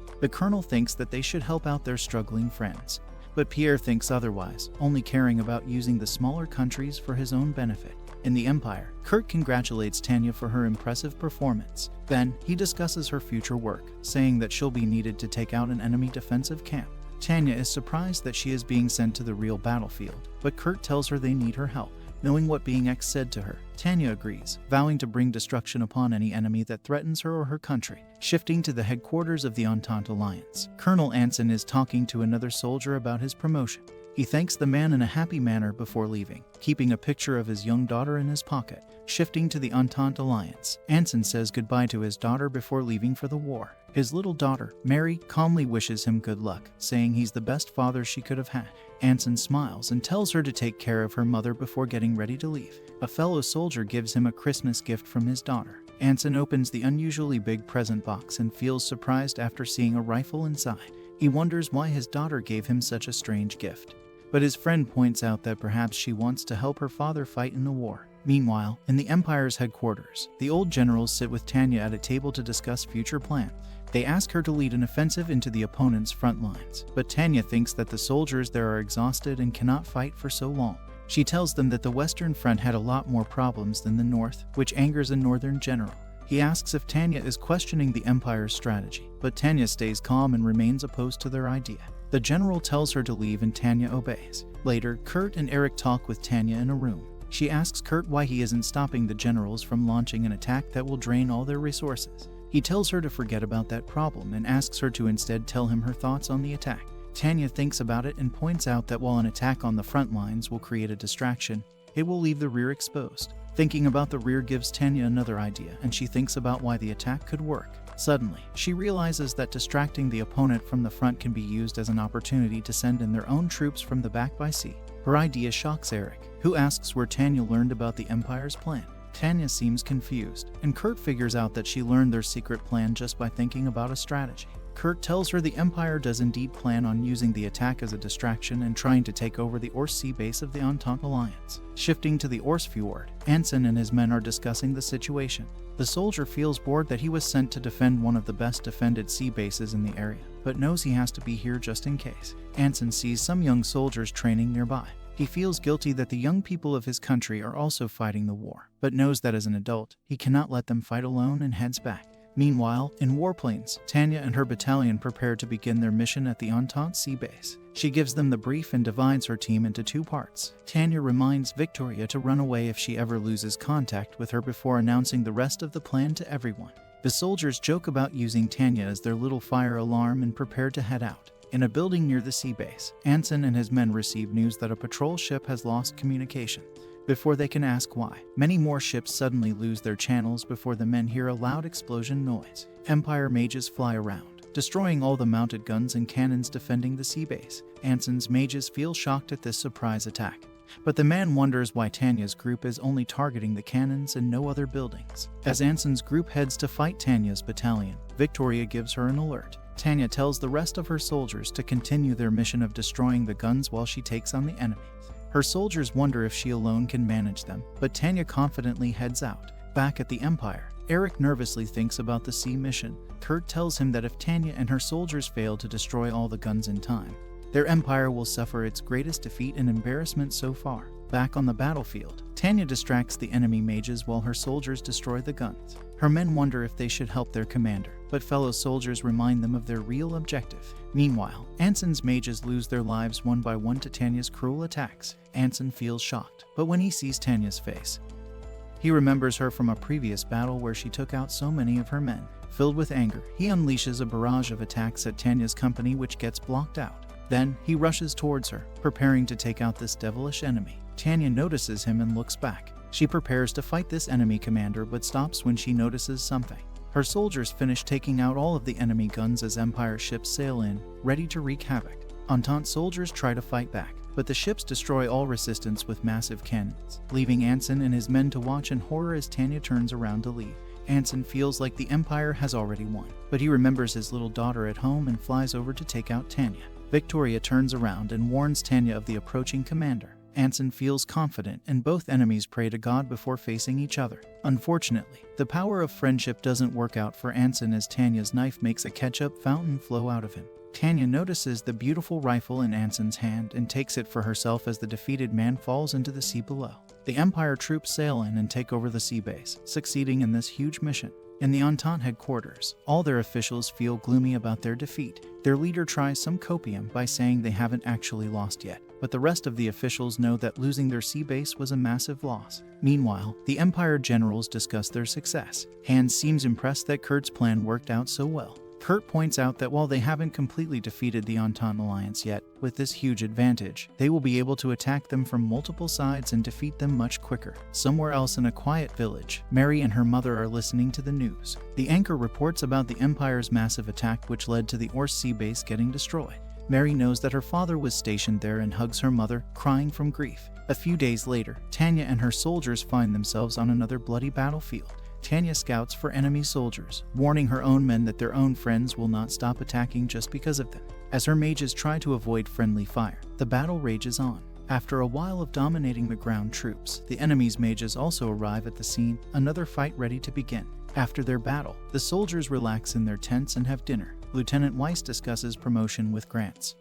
The colonel thinks that they should help out their struggling friends, but Pierre thinks otherwise, only caring about using the smaller countries for his own benefit. In the Empire, Kurt congratulates Tanya for her impressive performance. Then, he discusses her future work, saying that she'll be needed to take out an enemy defensive camp. Tanya is surprised that she is being sent to the real battlefield, but Kurt tells her they need her help. Knowing what Being X said to her, Tanya agrees, vowing to bring destruction upon any enemy that threatens her or her country. Shifting to the headquarters of the Entente Alliance, Colonel Anson is talking to another soldier about his promotion. He thanks the man in a happy manner before leaving, keeping a picture of his young daughter in his pocket. Shifting to the Entente Alliance, Anson says goodbye to his daughter before leaving for the war. His little daughter, Mary, calmly wishes him good luck, saying he's the best father she could have had. Anson smiles and tells her to take care of her mother before getting ready to leave. A fellow soldier gives him a Christmas gift from his daughter. Anson opens the unusually big present box and feels surprised after seeing a rifle inside. He wonders why his daughter gave him such a strange gift, but his friend points out that perhaps she wants to help her father fight in the war. Meanwhile, in the Empire's headquarters, the old generals sit with Tanya at a table to discuss future plans. They ask her to lead an offensive into the opponent's front lines, but Tanya thinks that the soldiers there are exhausted and cannot fight for so long. She tells them that the Western Front had a lot more problems than the North, which angers a Northern general. He asks if Tanya is questioning the Empire's strategy, but Tanya stays calm and remains opposed to their idea. The general tells her to leave and Tanya obeys. Later, Kurt and Eric talk with Tanya in a room. She asks Kurt why he isn't stopping the generals from launching an attack that will drain all their resources. He tells her to forget about that problem and asks her to instead tell him her thoughts on the attack. Tanya thinks about it and points out that while an attack on the front lines will create a distraction, it will leave the rear exposed. Thinking about the rear gives Tanya another idea, and she thinks about why the attack could work. Suddenly, she realizes that distracting the opponent from the front can be used as an opportunity to send in their own troops from the back by sea. Her idea shocks Eric, who asks where Tanya learned about the Empire's plan. Tanya seems confused, and Kurt figures out that she learned their secret plan just by thinking about a strategy. Kurt tells her the Empire does indeed plan on using the attack as a distraction and trying to take over the Orse sea base of the Entente Alliance. Shifting to the Orse Fjord, Anson and his men are discussing the situation. The soldier feels bored that he was sent to defend one of the best defended sea bases in the area, but knows he has to be here just in case. Anson sees some young soldiers training nearby. He feels guilty that the young people of his country are also fighting the war, but knows that as an adult, he cannot let them fight alone and heads back. Meanwhile, in warplanes, Tanya and her battalion prepare to begin their mission at the Entente sea base. She gives them the brief and divides her team into two parts. Tanya reminds Victoria to run away if she ever loses contact with her before announcing the rest of the plan to everyone. The soldiers joke about using Tanya as their little fire alarm and prepare to head out. In a building near the sea base, Anson and his men receive news that a patrol ship has lost communication. Before they can ask why, many more ships suddenly lose their channels before the men hear a loud explosion noise. Empire mages fly around, destroying all the mounted guns and cannons defending the sea base. Anson's mages feel shocked at this surprise attack, but the man wonders why Tanya's group is only targeting the cannons and no other buildings. As Anson's group heads to fight Tanya's battalion, Victoria gives her an alert. Tanya tells the rest of her soldiers to continue their mission of destroying the guns while she takes on the enemies. Her soldiers wonder if she alone can manage them, but Tanya confidently heads out. Back at the Empire, Eric nervously thinks about the sea mission. Kurt tells him that if Tanya and her soldiers fail to destroy all the guns in time, their empire will suffer its greatest defeat and embarrassment so far. Back on the battlefield, Tanya distracts the enemy mages while her soldiers destroy the guns. Her men wonder if they should help their commander, but fellow soldiers remind them of their real objective. Meanwhile, Anson's mages lose their lives one by one to Tanya's cruel attacks. Anson feels shocked, but when he sees Tanya's face, he remembers her from a previous battle where she took out so many of her men. Filled with anger, he unleashes a barrage of attacks at Tanya's company which gets blocked out. Then, he rushes towards her, preparing to take out this devilish enemy. Tanya notices him and looks back. She prepares to fight this enemy commander but stops when she notices something. Her soldiers finish taking out all of the enemy guns as Empire ships sail in, ready to wreak havoc. Entente soldiers try to fight back, but the ships destroy all resistance with massive cannons, leaving Anson and his men to watch in horror as Tanya turns around to leave. Anson feels like the Empire has already won, but he remembers his little daughter at home and flies over to take out Tanya. Victoria turns around and warns Tanya of the approaching commander. Anson feels confident, and both enemies pray to God before facing each other. Unfortunately, the power of friendship doesn't work out for Anson as Tanya's knife makes a ketchup fountain flow out of him. Tanya notices the beautiful rifle in Anson's hand and takes it for herself as the defeated man falls into the sea below. The Empire troops sail in and take over the sea base, succeeding in this huge mission. In the Entente headquarters, all their officials feel gloomy about their defeat. Their leader tries some copium by saying they haven't actually lost yet, but the rest of the officials know that losing their sea base was a massive loss. Meanwhile, the Empire generals discuss their success. Hans seems impressed that Kurt's plan worked out so well. Kurt points out that while they haven't completely defeated the Entente Alliance yet, with this huge advantage, they will be able to attack them from multiple sides and defeat them much quicker. Somewhere else in a quiet village, Mary and her mother are listening to the news. The anchor reports about the Empire's massive attack which led to the Orse sea base getting destroyed. Mary knows that her father was stationed there and hugs her mother, crying from grief. A few days later, Tanya and her soldiers find themselves on another bloody battlefield. Tanya scouts for enemy soldiers, warning her own men that their own friends will not stop attacking just because of them. As her mages try to avoid friendly fire, the battle rages on. After a while of dominating the ground troops, the enemy's mages also arrive at the scene, another fight ready to begin. After their battle, the soldiers relax in their tents and have dinner. Lieutenant Weiss discusses promotion with Grants,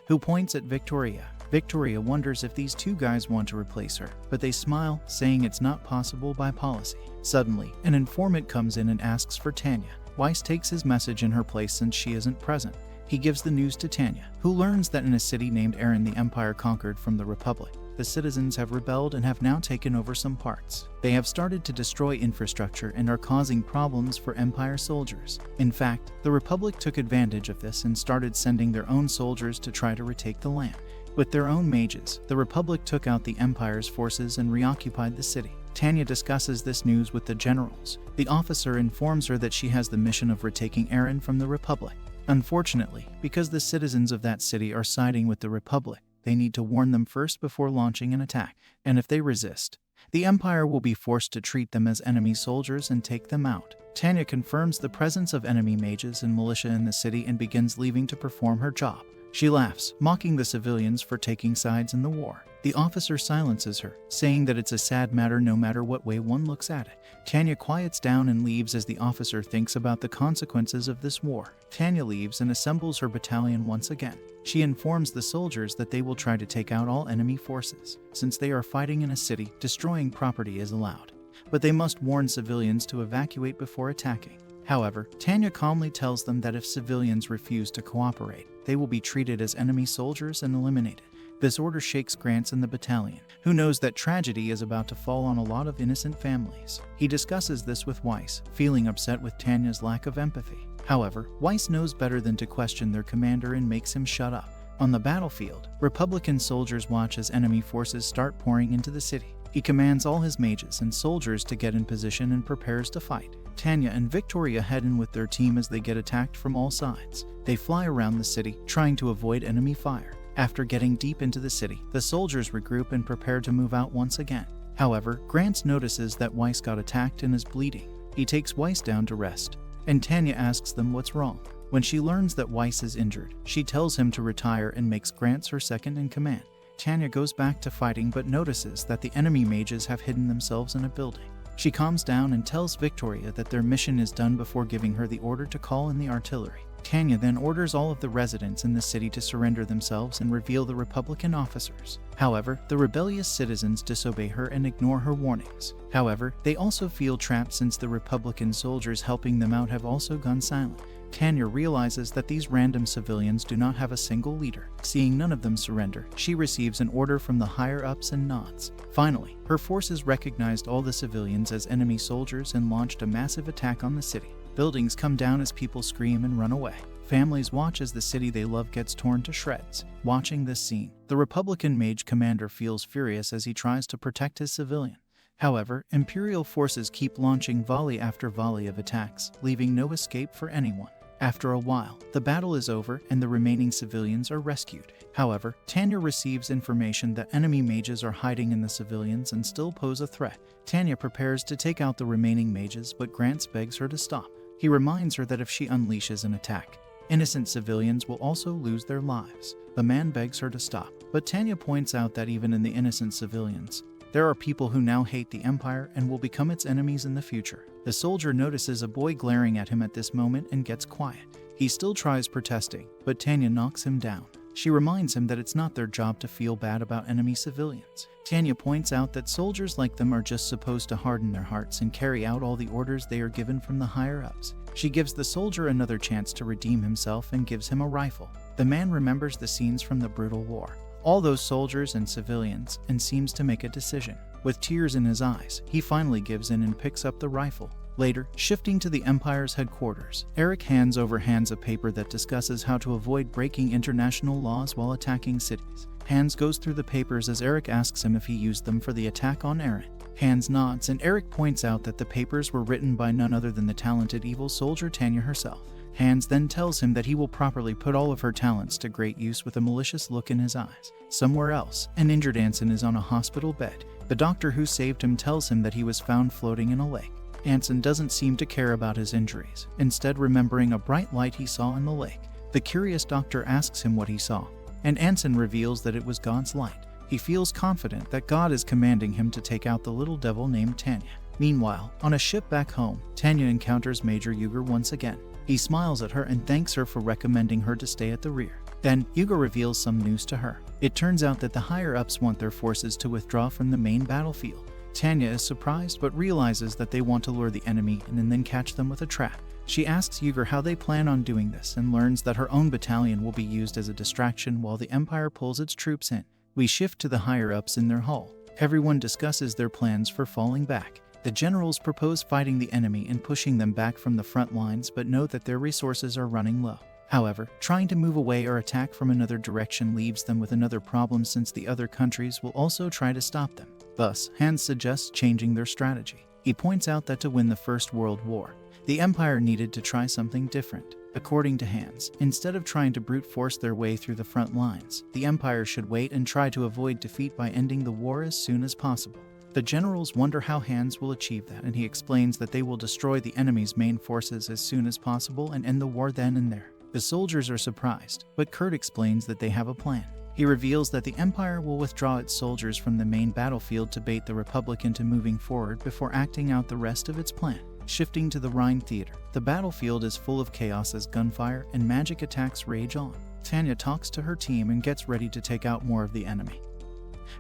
who points at Victoria. Victoria wonders if these two guys want to replace her, but they smile, saying it's not possible by policy. Suddenly, an informant comes in and asks for Tanya. Weiss takes his message in her place since she isn't present. He gives the news to Tanya, who learns that in a city named Erin the Empire conquered from the Republic. The citizens have rebelled and have now taken over some parts. They have started to destroy infrastructure and are causing problems for Empire soldiers. In fact, the Republic took advantage of this and started sending their own soldiers to try to retake the land. With their own mages, the Republic took out the Empire's forces and reoccupied the city. Tanya discusses this news with the generals. The officer informs her that she has the mission of retaking Erin from the Republic. Unfortunately, because the citizens of that city are siding with the Republic, they need to warn them first before launching an attack, and if they resist, the Empire will be forced to treat them as enemy soldiers and take them out. Tanya confirms the presence of enemy mages and militia in the city and begins leaving to perform her job. She laughs, mocking the civilians for taking sides in the war. The officer silences her, saying that it's a sad matter no matter what way one looks at it. Tanya quiets down and leaves as the officer thinks about the consequences of this war. Tanya leaves and assembles her battalion once again. She informs the soldiers that they will try to take out all enemy forces. Since they are fighting in a city, destroying property is allowed, but they must warn civilians to evacuate before attacking. However, Tanya calmly tells them that if civilians refuse to cooperate, they will be treated as enemy soldiers and eliminated. This order shakes Grants in the battalion, who knows that tragedy is about to fall on a lot of innocent families. He discusses this with Weiss, feeling upset with Tanya's lack of empathy. However, Weiss knows better than to question their commander and makes him shut up. On the battlefield, Republican soldiers watch as enemy forces start pouring into the city. He commands all his mages and soldiers to get in position and prepares to fight. Tanya and Victoria head in with their team as they get attacked from all sides. They fly around the city, trying to avoid enemy fire. After getting deep into the city, the soldiers regroup and prepare to move out once again. However, Grants notices that Weiss got attacked and is bleeding. He takes Weiss down to rest, and Tanya asks them what's wrong. When she learns that Weiss is injured, she tells him to retire and makes Grants her second in command. Tanya goes back to fighting but notices that the enemy mages have hidden themselves in a building. She calms down and tells Victoria that their mission is done before giving her the order to call in the artillery. Tanya then orders all of the residents in the city to surrender themselves and reveal the Republican officers. However, the rebellious citizens disobey her and ignore her warnings. However, they also feel trapped since the Republican soldiers helping them out have also gone silent. Tanya realizes that these random civilians do not have a single leader. Seeing none of them surrender, she receives an order from the higher-ups and nods. Finally, her forces recognized all the civilians as enemy soldiers and launched a massive attack on the city. Buildings come down as people scream and run away. Families watch as the city they love gets torn to shreds. Watching this scene, the Republican mage commander feels furious as he tries to protect his civilian. However, Imperial forces keep launching volley after volley of attacks, leaving no escape for anyone. After a while, the battle is over and the remaining civilians are rescued. However, Tanya receives information that enemy mages are hiding in the civilians and still pose a threat. Tanya prepares to take out the remaining mages, but Grants begs her to stop. He reminds her that if she unleashes an attack, innocent civilians will also lose their lives. The man begs her to stop, but Tanya points out that even in the innocent civilians, there are people who now hate the Empire and will become its enemies in the future. The soldier notices a boy glaring at him at this moment and gets quiet. He still tries protesting, but Tanya knocks him down. She reminds him that it's not their job to feel bad about enemy civilians. Tanya points out that soldiers like them are just supposed to harden their hearts and carry out all the orders they are given from the higher-ups. She gives the soldier another chance to redeem himself and gives him a rifle. The man remembers the scenes from the brutal war, all those soldiers and civilians, and seems to make a decision. With tears in his eyes, he finally gives in and picks up the rifle. Later, shifting to the Empire's headquarters, Eric hands over Hans a paper that discusses how to avoid breaking international laws while attacking cities. Hans goes through the papers as Eric asks him if he used them for the attack on Erin. Hans nods and Eric points out that the papers were written by none other than the talented evil soldier Tanya herself. Hans then tells him that he will properly put all of her talents to great use with a malicious look in his eyes. Somewhere else, an injured Anson is on a hospital bed. The doctor who saved him tells him that he was found floating in a lake. Anson doesn't seem to care about his injuries, instead remembering a bright light he saw in the lake. The curious doctor asks him what he saw, and Anson reveals that it was God's light. He feels confident that God is commanding him to take out the little devil named Tanya. Meanwhile, on a ship back home, Tanya encounters Major Uger once again. He smiles at her and thanks her for recommending her to stay at the rear. Then, Hugo reveals some news to her. It turns out that the higher-ups want their forces to withdraw from the main battlefield. Tanya is surprised but realizes that they want to lure the enemy in and then catch them with a trap. She asks Hugo how they plan on doing this and learns that her own battalion will be used as a distraction while the Empire pulls its troops in. We shift to the higher-ups in their hall. Everyone discusses their plans for falling back. The generals propose fighting the enemy and pushing them back from the front lines but note that their resources are running low. However, trying to move away or attack from another direction leaves them with another problem since the other countries will also try to stop them. Thus, Hans suggests changing their strategy. He points out that to win the First World War, the Empire needed to try something different. According to Hans, instead of trying to brute force their way through the front lines, the Empire should wait and try to avoid defeat by ending the war as soon as possible. The generals wonder how Hans will achieve that, and he explains that they will destroy the enemy's main forces as soon as possible and end the war then and there. The soldiers are surprised, but Kurt explains that they have a plan. He reveals that the Empire will withdraw its soldiers from the main battlefield to bait the Republic into moving forward before acting out the rest of its plan. Shifting to the Rhine Theater, the battlefield is full of chaos as gunfire and magic attacks rage on. Tanya talks to her team and gets ready to take out more of the enemy,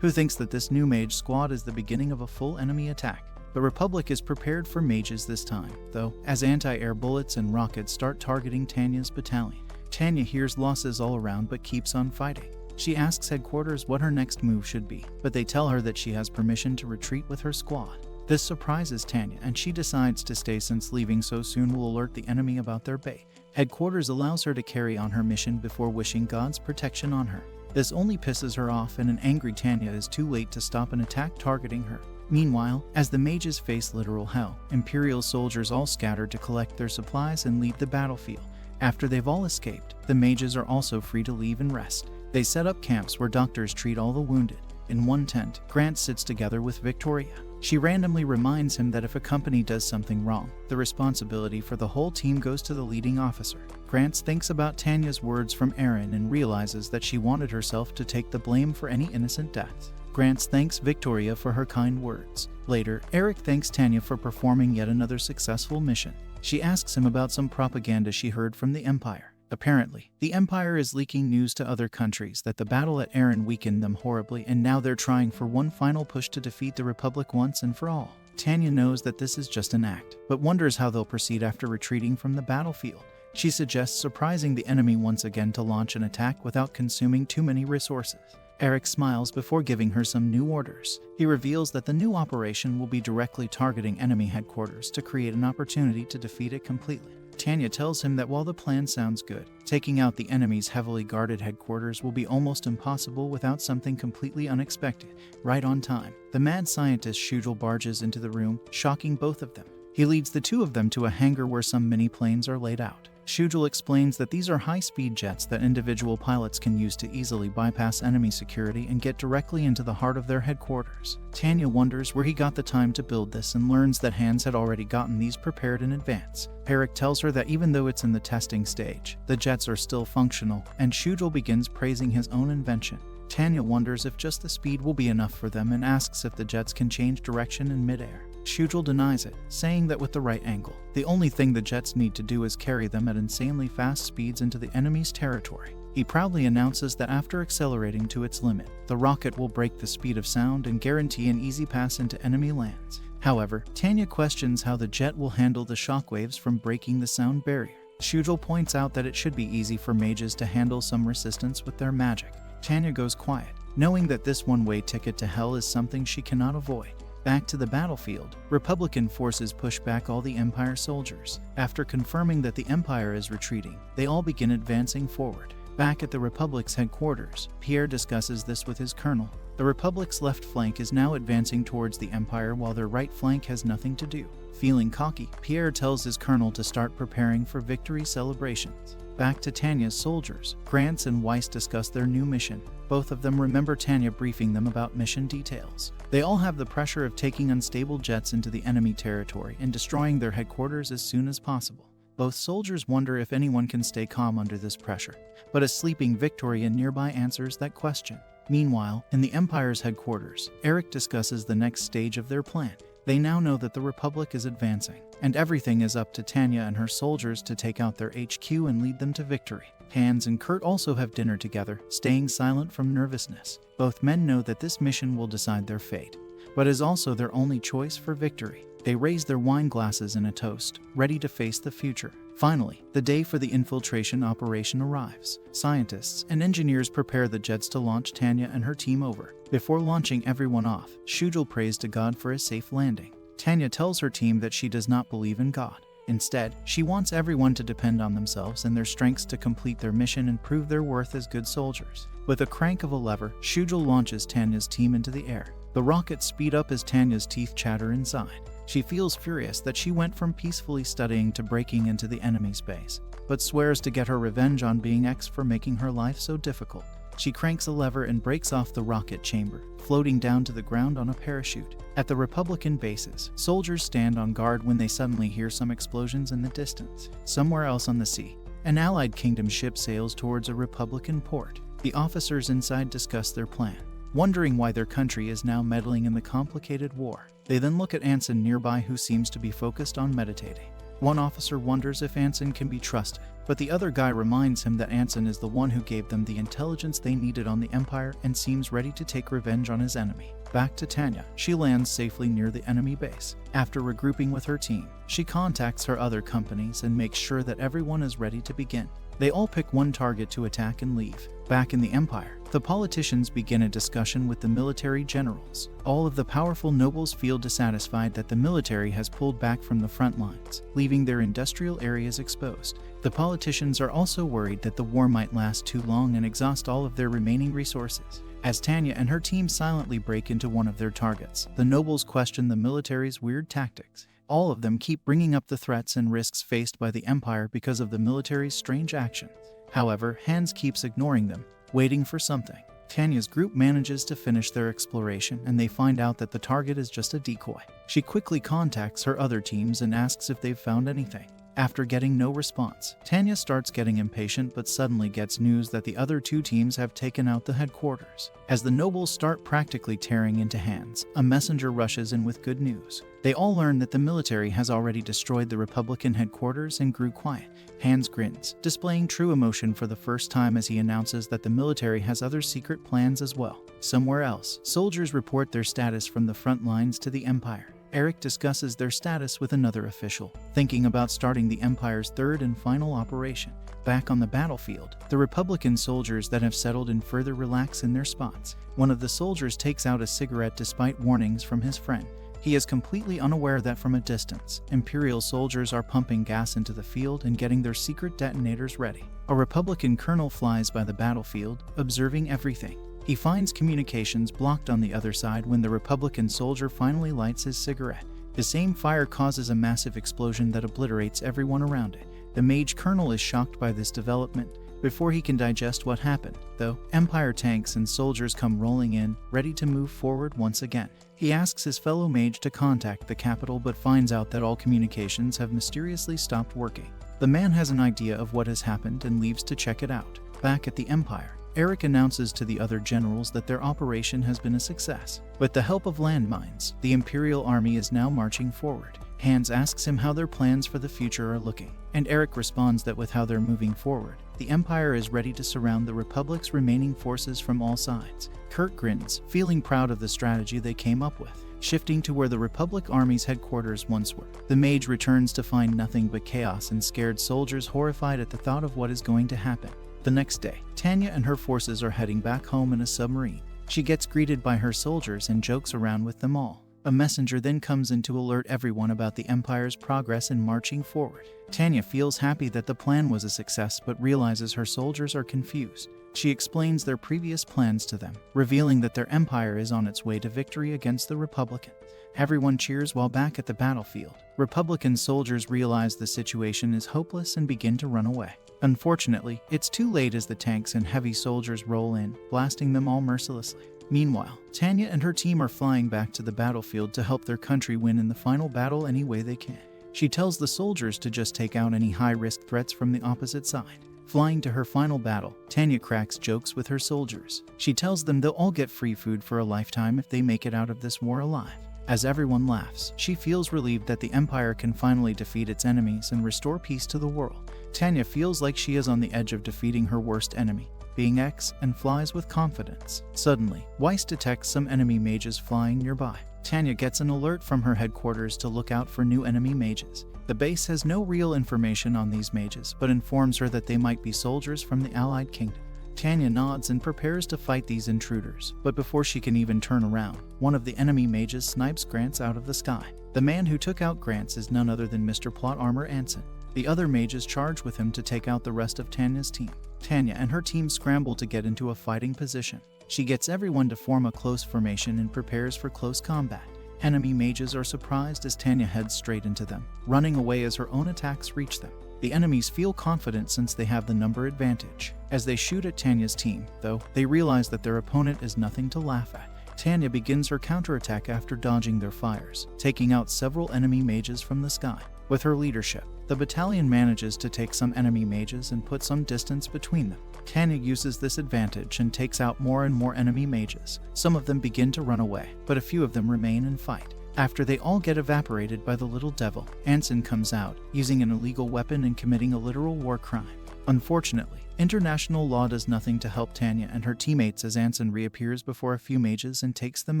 who thinks that this new mage squad is the beginning of a full enemy attack. The Republic is prepared for mages this time, though, as anti-air bullets and rockets start targeting Tanya's battalion. Tanya hears losses all around but keeps on fighting. She asks headquarters what her next move should be, but they tell her that she has permission to retreat with her squad. This surprises Tanya, and she decides to stay since leaving so soon will alert the enemy about their bait. Headquarters allows her to carry on her mission before wishing God's protection on her. This only pisses her off, and an angry Tanya is too late to stop an attack targeting her. Meanwhile, as the mages face literal hell, Imperial soldiers all scatter to collect their supplies and leave the battlefield. After they've all escaped, the mages are also free to leave and rest. They set up camps where doctors treat all the wounded. In one tent, Grant sits together with Victoria. She randomly reminds him that if a company does something wrong, the responsibility for the whole team goes to the leading officer. Grant thinks about Tanya's words from Aaron and realizes that she wanted herself to take the blame for any innocent deaths. Grant thanks Victoria for her kind words. Later, Eric thanks Tanya for performing yet another successful mission. She asks him about some propaganda she heard from the Empire. Apparently, the Empire is leaking news to other countries that the battle at Aaron weakened them horribly, and now they're trying for one final push to defeat the Republic once and for all. Tanya knows that this is just an act, but wonders how they'll proceed after retreating from the battlefield. She suggests surprising the enemy once again to launch an attack without consuming too many resources. Eric smiles before giving her some new orders. He reveals that the new operation will be directly targeting enemy headquarters to create an opportunity to defeat it completely. Tanya tells him that while the plan sounds good, taking out the enemy's heavily guarded headquarters will be almost impossible without something completely unexpected. Right on time, the mad scientist Shujal barges into the room, shocking both of them. He leads the two of them to a hangar where some mini-planes are laid out. Shujal explains that these are high-speed jets that individual pilots can use to easily bypass enemy security and get directly into the heart of their headquarters. Tanya wonders where he got the time to build this and learns that Hans had already gotten these prepared in advance. Eric tells her that even though it's in the testing stage, the jets are still functional, and Shujal begins praising his own invention. Tanya wonders if just the speed will be enough for them and asks if the jets can change direction in midair. Shujal denies it, saying that with the right angle, the only thing the jets need to do is carry them at insanely fast speeds into the enemy's territory. He proudly announces that after accelerating to its limit, the rocket will break the speed of sound and guarantee an easy pass into enemy lands. However, Tanya questions how the jet will handle the shockwaves from breaking the sound barrier. Shujal points out that it should be easy for mages to handle some resistance with their magic. Tanya goes quiet, knowing that this one-way ticket to hell is something she cannot avoid. Back to the battlefield, Republican forces push back all the Empire soldiers. After confirming that the Empire is retreating, they all begin advancing forward. Back at the Republic's headquarters, Pierre discusses this with his colonel. The Republic's left flank is now advancing towards the Empire while their right flank has nothing to do. Feeling cocky, Pierre tells his colonel to start preparing for victory celebrations. Back to Tanya's soldiers, Grants and Weiss discuss their new mission. Both of them remember Tanya briefing them about mission details. They all have the pressure of taking unstable jets into the enemy territory and destroying their headquarters as soon as possible. Both soldiers wonder if anyone can stay calm under this pressure, but a sleeping Victoria nearby answers that question. Meanwhile, in the Empire's headquarters, Eric discusses the next stage of their plan. They now know that the Republic is advancing, and everything is up to Tanya and her soldiers to take out their HQ and lead them to victory. Hans and Kurt also have dinner together, staying silent from nervousness. Both men know that this mission will decide their fate, but is also their only choice for victory. They raise their wine glasses in a toast, ready to face the future. Finally, the day for the infiltration operation arrives. Scientists and engineers prepare the jets to launch Tanya and her team over. Before launching everyone off, Shujal prays to God for a safe landing. Tanya tells her team that she does not believe in God. Instead, she wants everyone to depend on themselves and their strengths to complete their mission and prove their worth as good soldiers. With a crank of a lever, Shujal launches Tanya's team into the air. The rockets speed up as Tanya's teeth chatter inside. She feels furious that she went from peacefully studying to breaking into the enemy's base, but swears to get her revenge on being X for making her life so difficult. She cranks a lever and breaks off the rocket chamber, floating down to the ground on a parachute. At the Republican bases, soldiers stand on guard when they suddenly hear some explosions in the distance. Somewhere else on the sea, an Allied kingdom ship sails towards a Republican port. The officers inside discuss their plan, wondering why their country is now meddling in the complicated war. They then look at Anson nearby, who seems to be focused on meditating. One officer wonders if Anson can be trusted, but the other guy reminds him that Anson is the one who gave them the intelligence they needed on the Empire and seems ready to take revenge on his enemy. Back to Tanya, she lands safely near the enemy base. After regrouping with her team, she contacts her other companies and makes sure that everyone is ready to begin. They all pick one target to attack and leave. Back in the Empire, the politicians begin a discussion with the military generals. All of the powerful nobles feel dissatisfied that the military has pulled back from the front lines, leaving their industrial areas exposed. The politicians are also worried that the war might last too long and exhaust all of their remaining resources. As Tanya and her team silently break into one of their targets, the nobles question the military's weird tactics. All of them keep bringing up the threats and risks faced by the Empire because of the military's strange actions. However, Hans keeps ignoring them, waiting for something. Tanya's group manages to finish their exploration, and they find out that the target is just a decoy. She quickly contacts her other teams and asks if they've found anything. After getting no response, Tanya starts getting impatient but suddenly gets news that the other two teams have taken out the headquarters. As the nobles start practically tearing into Hans, a messenger rushes in with good news. They all learn that the military has already destroyed the Republican headquarters and grew quiet. Hans grins, displaying true emotion for the first time as he announces that the military has other secret plans as well. Somewhere else, soldiers report their status from the front lines to the Empire. Eric discusses their status with another official, thinking about starting the Empire's third and final operation. Back on the battlefield, the Republican soldiers that have settled in further relax in their spots. One of the soldiers takes out a cigarette despite warnings from his friend. He is completely unaware that from a distance, Imperial soldiers are pumping gas into the field and getting their secret detonators ready. A Republican colonel flies by the battlefield, observing everything. He finds communications blocked on the other side when the Republican soldier finally lights his cigarette. The same fire causes a massive explosion that obliterates everyone around it. The mage colonel is shocked by this development before he can digest what happened, though. Empire tanks and soldiers come rolling in, ready to move forward once again. He asks his fellow mage to contact the capital but finds out that all communications have mysteriously stopped working. The man has an idea of what has happened and leaves to check it out. Back at the Empire, Eric announces to the other generals that their operation has been a success. With the help of landmines, the Imperial army is now marching forward. Hans asks him how their plans for the future are looking, and Eric responds that with how they're moving forward, the Empire is ready to surround the Republic's remaining forces from all sides. Kurt grins, feeling proud of the strategy they came up with. Shifting to where the Republic Army's headquarters once were, the mage returns to find nothing but chaos and scared soldiers horrified at the thought of what is going to happen. The next day, Tanya and her forces are heading back home in a submarine. She gets greeted by her soldiers and jokes around with them all. A messenger then comes in to alert everyone about the Empire's progress in marching forward. Tanya feels happy that the plan was a success but realizes her soldiers are confused. She explains their previous plans to them, revealing that their empire is on its way to victory against the Republicans. Everyone cheers while back at the battlefield. Republican soldiers realize the situation is hopeless and begin to run away. Unfortunately, it's too late as the tanks and heavy soldiers roll in, blasting them all mercilessly. Meanwhile, Tanya and her team are flying back to the battlefield to help their country win in the final battle any way they can. She tells the soldiers to just take out any high-risk threats from the opposite side. Flying to her final battle, Tanya cracks jokes with her soldiers. She tells them they'll all get free food for a lifetime if they make it out of this war alive. As everyone laughs, she feels relieved that the Empire can finally defeat its enemies and restore peace to the world. Tanya feels like she is on the edge of defeating her worst enemy, being X, and flies with confidence. Suddenly, Weiss detects some enemy mages flying nearby. Tanya gets an alert from her headquarters to look out for new enemy mages. The base has no real information on these mages, but informs her that they might be soldiers from the Allied Kingdom. Tanya nods and prepares to fight these intruders, but before she can even turn around, one of the enemy mages snipes Grants out of the sky. The man who took out Grants is none other than Mr. Plot Armor Anson. The other mages charge with him to take out the rest of Tanya's team. Tanya and her team scramble to get into a fighting position. She gets everyone to form a close formation and prepares for close combat. Enemy mages are surprised as Tanya heads straight into them, running away as her own attacks reach them. The enemies feel confident since they have the number advantage. As they shoot at Tanya's team, though, they realize that their opponent is nothing to laugh at. Tanya begins her counterattack after dodging their fires, taking out several enemy mages from the sky. With her leadership, the battalion manages to take some enemy mages and put some distance between them. Tanya uses this advantage and takes out more and more enemy mages. Some of them begin to run away, but a few of them remain and fight. After they all get evaporated by the little devil, Anson comes out, using an illegal weapon and committing a literal war crime. Unfortunately, international law does nothing to help Tanya and her teammates as Anson reappears before a few mages and takes them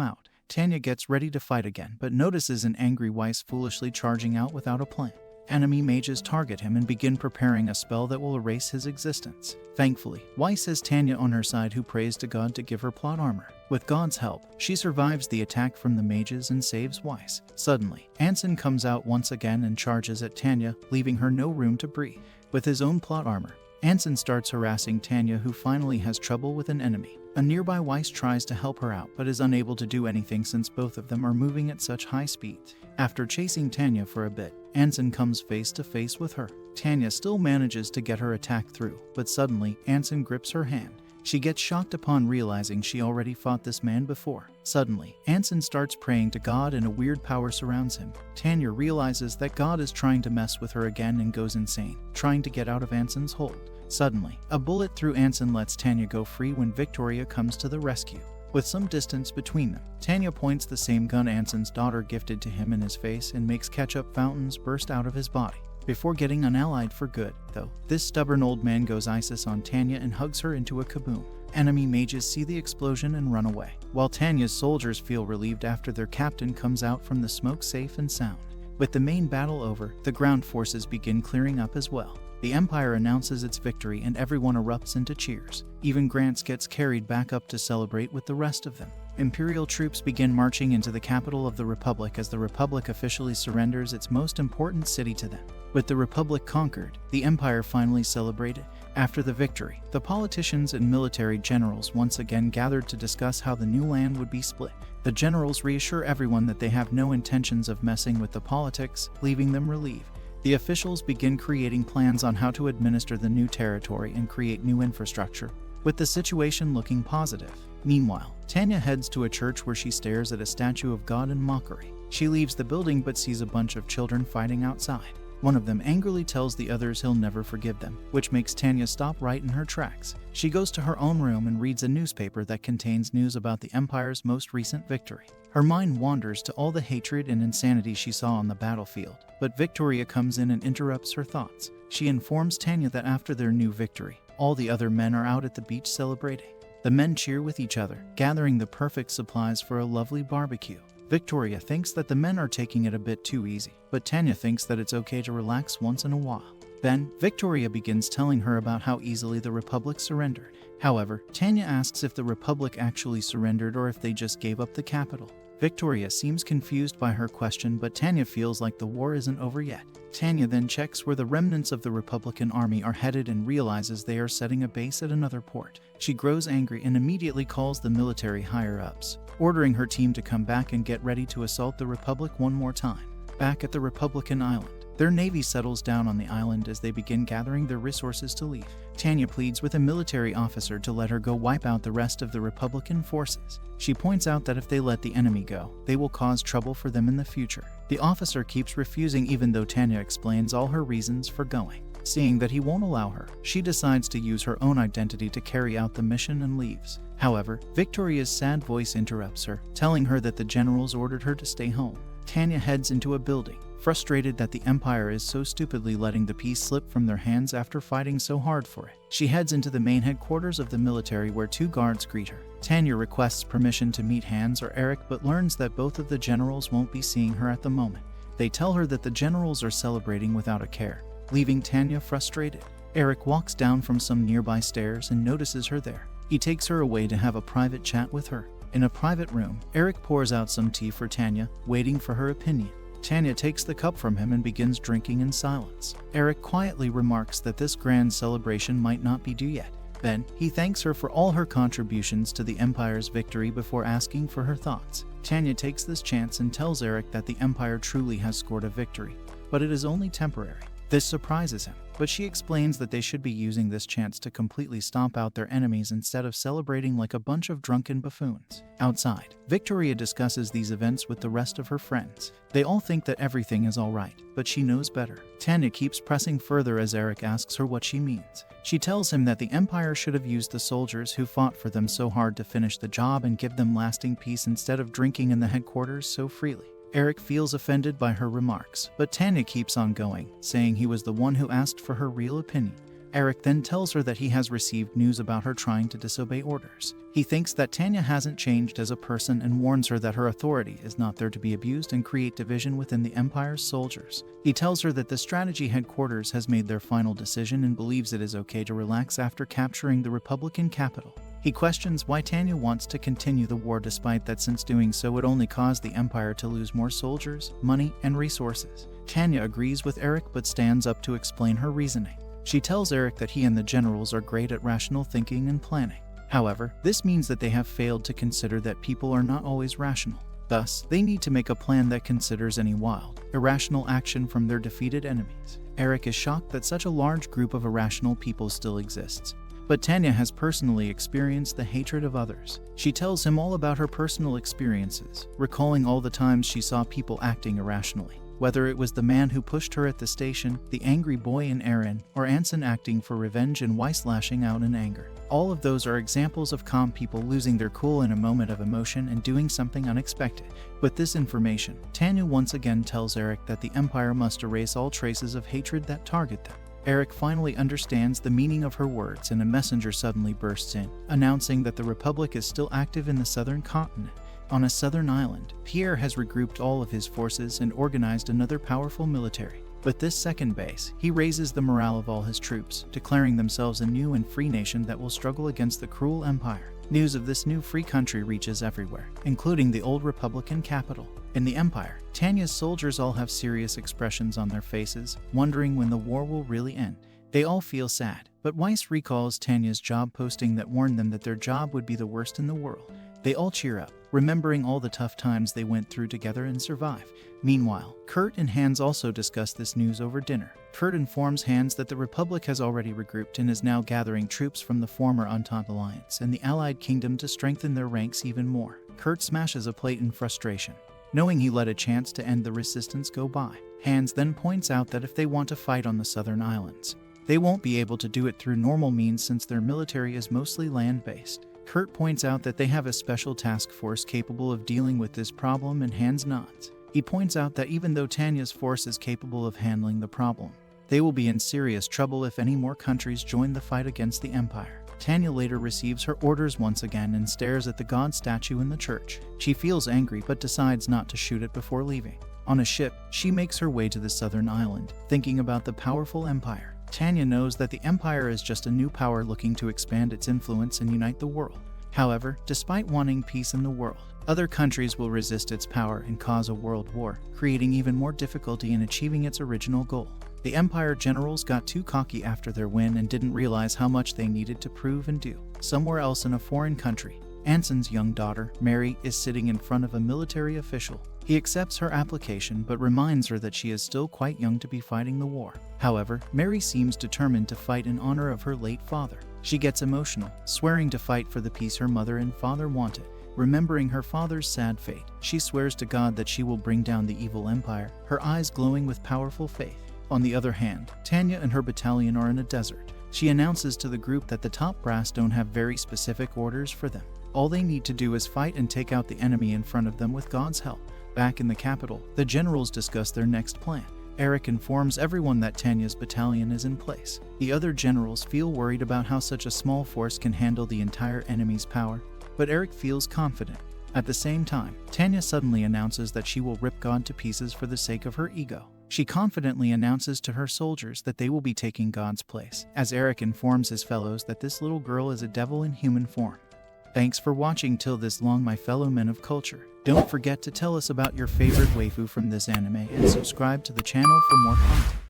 out. Tanya gets ready to fight again, but notices an angry Weiss foolishly charging out without a plan. Enemy mages target him and begin preparing a spell that will erase his existence. Thankfully, Weiss has Tanya on her side, who prays to God to give her plot armor. With God's help, she survives the attack from the mages and saves Weiss. Suddenly, Anson comes out once again and charges at Tanya, leaving her no room to breathe. With his own plot armor, Anson starts harassing Tanya, who finally has trouble with an enemy. A nearby Weiss tries to help her out but is unable to do anything since both of them are moving at such high speeds. After chasing Tanya for a bit, Anson comes face to face with her. Tanya still manages to get her attack through, but suddenly Anson grips her hand. She gets shocked upon realizing she already fought this man before. Suddenly, Anson starts praying to God and a weird power surrounds him. Tanya realizes that God is trying to mess with her again and goes insane, trying to get out of Anson's hold. Suddenly, a bullet through Anson lets Tanya go free when Victoria comes to the rescue. With some distance between them, Tanya points the same gun Anson's daughter gifted to him in his face and makes ketchup fountains burst out of his body. Before getting unallied for good, though, this stubborn old man goes ISIS on Tanya and hugs her into a kaboom. Enemy mages see the explosion and run away, while Tanya's soldiers feel relieved after their captain comes out from the smoke safe and sound. With the main battle over, the ground forces begin clearing up as well. The Empire announces its victory and everyone erupts into cheers. Even Grants gets carried back up to celebrate with the rest of them. Imperial troops begin marching into the capital of the Republic as the Republic officially surrenders its most important city to them. With the Republic conquered, the Empire finally celebrated. After the victory, the politicians and military generals once again gathered to discuss how the new land would be split. The generals reassure everyone that they have no intentions of messing with the politics, leaving them relieved. The officials begin creating plans on how to administer the new territory and create new infrastructure, with the situation looking positive. Meanwhile, Tanya heads to a church where she stares at a statue of God in mockery. She leaves the building but sees a bunch of children fighting outside. One of them angrily tells the others he'll never forgive them, which makes Tanya stop right in her tracks. She goes to her own room and reads a newspaper that contains news about the Empire's most recent victory. Her mind wanders to all the hatred and insanity she saw on the battlefield, but Victoria comes in and interrupts her thoughts. She informs Tanya that after their new victory, all the other men are out at the beach celebrating. The men cheer with each other, gathering the perfect supplies for a lovely barbecue. Victoria thinks that the men are taking it a bit too easy, but Tanya thinks that it's okay to relax once in a while. Then, Victoria begins telling her about how easily the Republic surrendered. However, Tanya asks if the Republic actually surrendered or if they just gave up the capital. Victoria seems confused by her question, but Tanya feels like the war isn't over yet. Tanya then checks where the remnants of the Republican army are headed and realizes they are setting a base at another port. She grows angry and immediately calls the military higher-ups, ordering her team to come back and get ready to assault the Republic one more time. Back at the Republican island, their navy settles down on the island as they begin gathering their resources to leave. Tanya pleads with a military officer to let her go wipe out the rest of the Republican forces. She points out that if they let the enemy go, they will cause trouble for them in the future. The officer keeps refusing even though Tanya explains all her reasons for going. Seeing that he won't allow her, she decides to use her own identity to carry out the mission and leaves. However, Victoria's sad voice interrupts her, telling her that the generals ordered her to stay home. Tanya heads into a building, frustrated that the Empire is so stupidly letting the peace slip from their hands after fighting so hard for it. She heads into the main headquarters of the military where two guards greet her. Tanya requests permission to meet Hans or Eric but learns that both of the generals won't be seeing her at the moment. They tell her that the generals are celebrating without a care, leaving Tanya frustrated. Eric walks down from some nearby stairs and notices her there. He takes her away to have a private chat with her. In a private room, Eric pours out some tea for Tanya, waiting for her opinion. Tanya takes the cup from him and begins drinking in silence. Eric quietly remarks that this grand celebration might not be due yet. Then, he thanks her for all her contributions to the Empire's victory before asking for her thoughts. Tanya takes this chance and tells Eric that the Empire truly has scored a victory, but it is only temporary. This surprises him, but she explains that they should be using this chance to completely stomp out their enemies instead of celebrating like a bunch of drunken buffoons. Outside, Victoria discusses these events with the rest of her friends. They all think that everything is alright, but she knows better. Tanya keeps pressing further as Eric asks her what she means. She tells him that the Empire should have used the soldiers who fought for them so hard to finish the job and give them lasting peace instead of drinking in the headquarters so freely. Eric feels offended by her remarks, but Tanya keeps on going, saying he was the one who asked for her real opinion. Eric then tells her that he has received news about her trying to disobey orders. He thinks that Tanya hasn't changed as a person and warns her that her authority is not there to be abused and create division within the Empire's soldiers. He tells her that the strategy headquarters has made their final decision and believes it is okay to relax after capturing the Republican capital. He questions why Tanya wants to continue the war despite that since doing so would only cause the Empire to lose more soldiers, money, and resources. Tanya agrees with Eric but stands up to explain her reasoning. She tells Eric that he and the generals are great at rational thinking and planning. However, this means that they have failed to consider that people are not always rational. Thus, they need to make a plan that considers any wild, irrational action from their defeated enemies. Eric is shocked that such a large group of irrational people still exists. But Tanya has personally experienced the hatred of others. She tells him all about her personal experiences, recalling all the times she saw people acting irrationally. Whether it was the man who pushed her at the station, the angry boy in Erin, or Anson acting for revenge and Weiss lashing out in anger. All of those are examples of calm people losing their cool in a moment of emotion and doing something unexpected. With this information, Tanya once again tells Eric that the Empire must erase all traces of hatred that target them. Eric finally understands the meaning of her words and a messenger suddenly bursts in, announcing that the Republic is still active in the southern continent. On a southern island, Pierre has regrouped all of his forces and organized another powerful military. With this second base, he raises the morale of all his troops, declaring themselves a new and free nation that will struggle against the cruel Empire. News of this new free country reaches everywhere, including the old Republican capital. In the Empire, Tanya's soldiers all have serious expressions on their faces, wondering when the war will really end. They all feel sad, but Weiss recalls Tanya's job posting that warned them that their job would be the worst in the world. They all cheer up, remembering all the tough times they went through together and survive. Meanwhile, Kurt and Hans also discuss this news over dinner. Kurt informs Hans that the Republic has already regrouped and is now gathering troops from the former Entente Alliance and the Allied Kingdom to strengthen their ranks even more. Kurt smashes a plate in frustration, knowing he let a chance to end the resistance go by. Hans then points out that if they want to fight on the southern islands, they won't be able to do it through normal means since their military is mostly land-based. Kurt points out that they have a special task force capable of dealing with this problem and Hans nods. He points out that even though Tanya's force is capable of handling the problem, they will be in serious trouble if any more countries join the fight against the Empire. Tanya later receives her orders once again and stares at the god statue in the church. She feels angry but decides not to shoot it before leaving. On a ship, she makes her way to the southern island, thinking about the powerful Empire. Tanya knows that the Empire is just a new power looking to expand its influence and unite the world. However, despite wanting peace in the world, other countries will resist its power and cause a world war, creating even more difficulty in achieving its original goal. The Empire generals got too cocky after their win and didn't realize how much they needed to prove and do. Somewhere else in a foreign country, Anson's young daughter, Mary, is sitting in front of a military official. He accepts her application but reminds her that she is still quite young to be fighting the war. However, Mary seems determined to fight in honor of her late father. She gets emotional, swearing to fight for the peace her mother and father wanted. Remembering her father's sad fate, she swears to God that she will bring down the evil empire, her eyes glowing with powerful faith. On the other hand, Tanya and her battalion are in a desert. She announces to the group that the top brass don't have very specific orders for them. All they need to do is fight and take out the enemy in front of them with God's help. Back in the capital, the generals discuss their next plan. Eric informs everyone that Tanya's battalion is in place. The other generals feel worried about how such a small force can handle the entire enemy's power, but Eric feels confident. At the same time, Tanya suddenly announces that she will rip God to pieces for the sake of her ego. She confidently announces to her soldiers that they will be taking God's place, as Eric informs his fellows that this little girl is a devil in human form. Thanks for watching till this long, my fellow men of culture. Don't forget to tell us about your favorite waifu from this anime and subscribe to the channel for more content.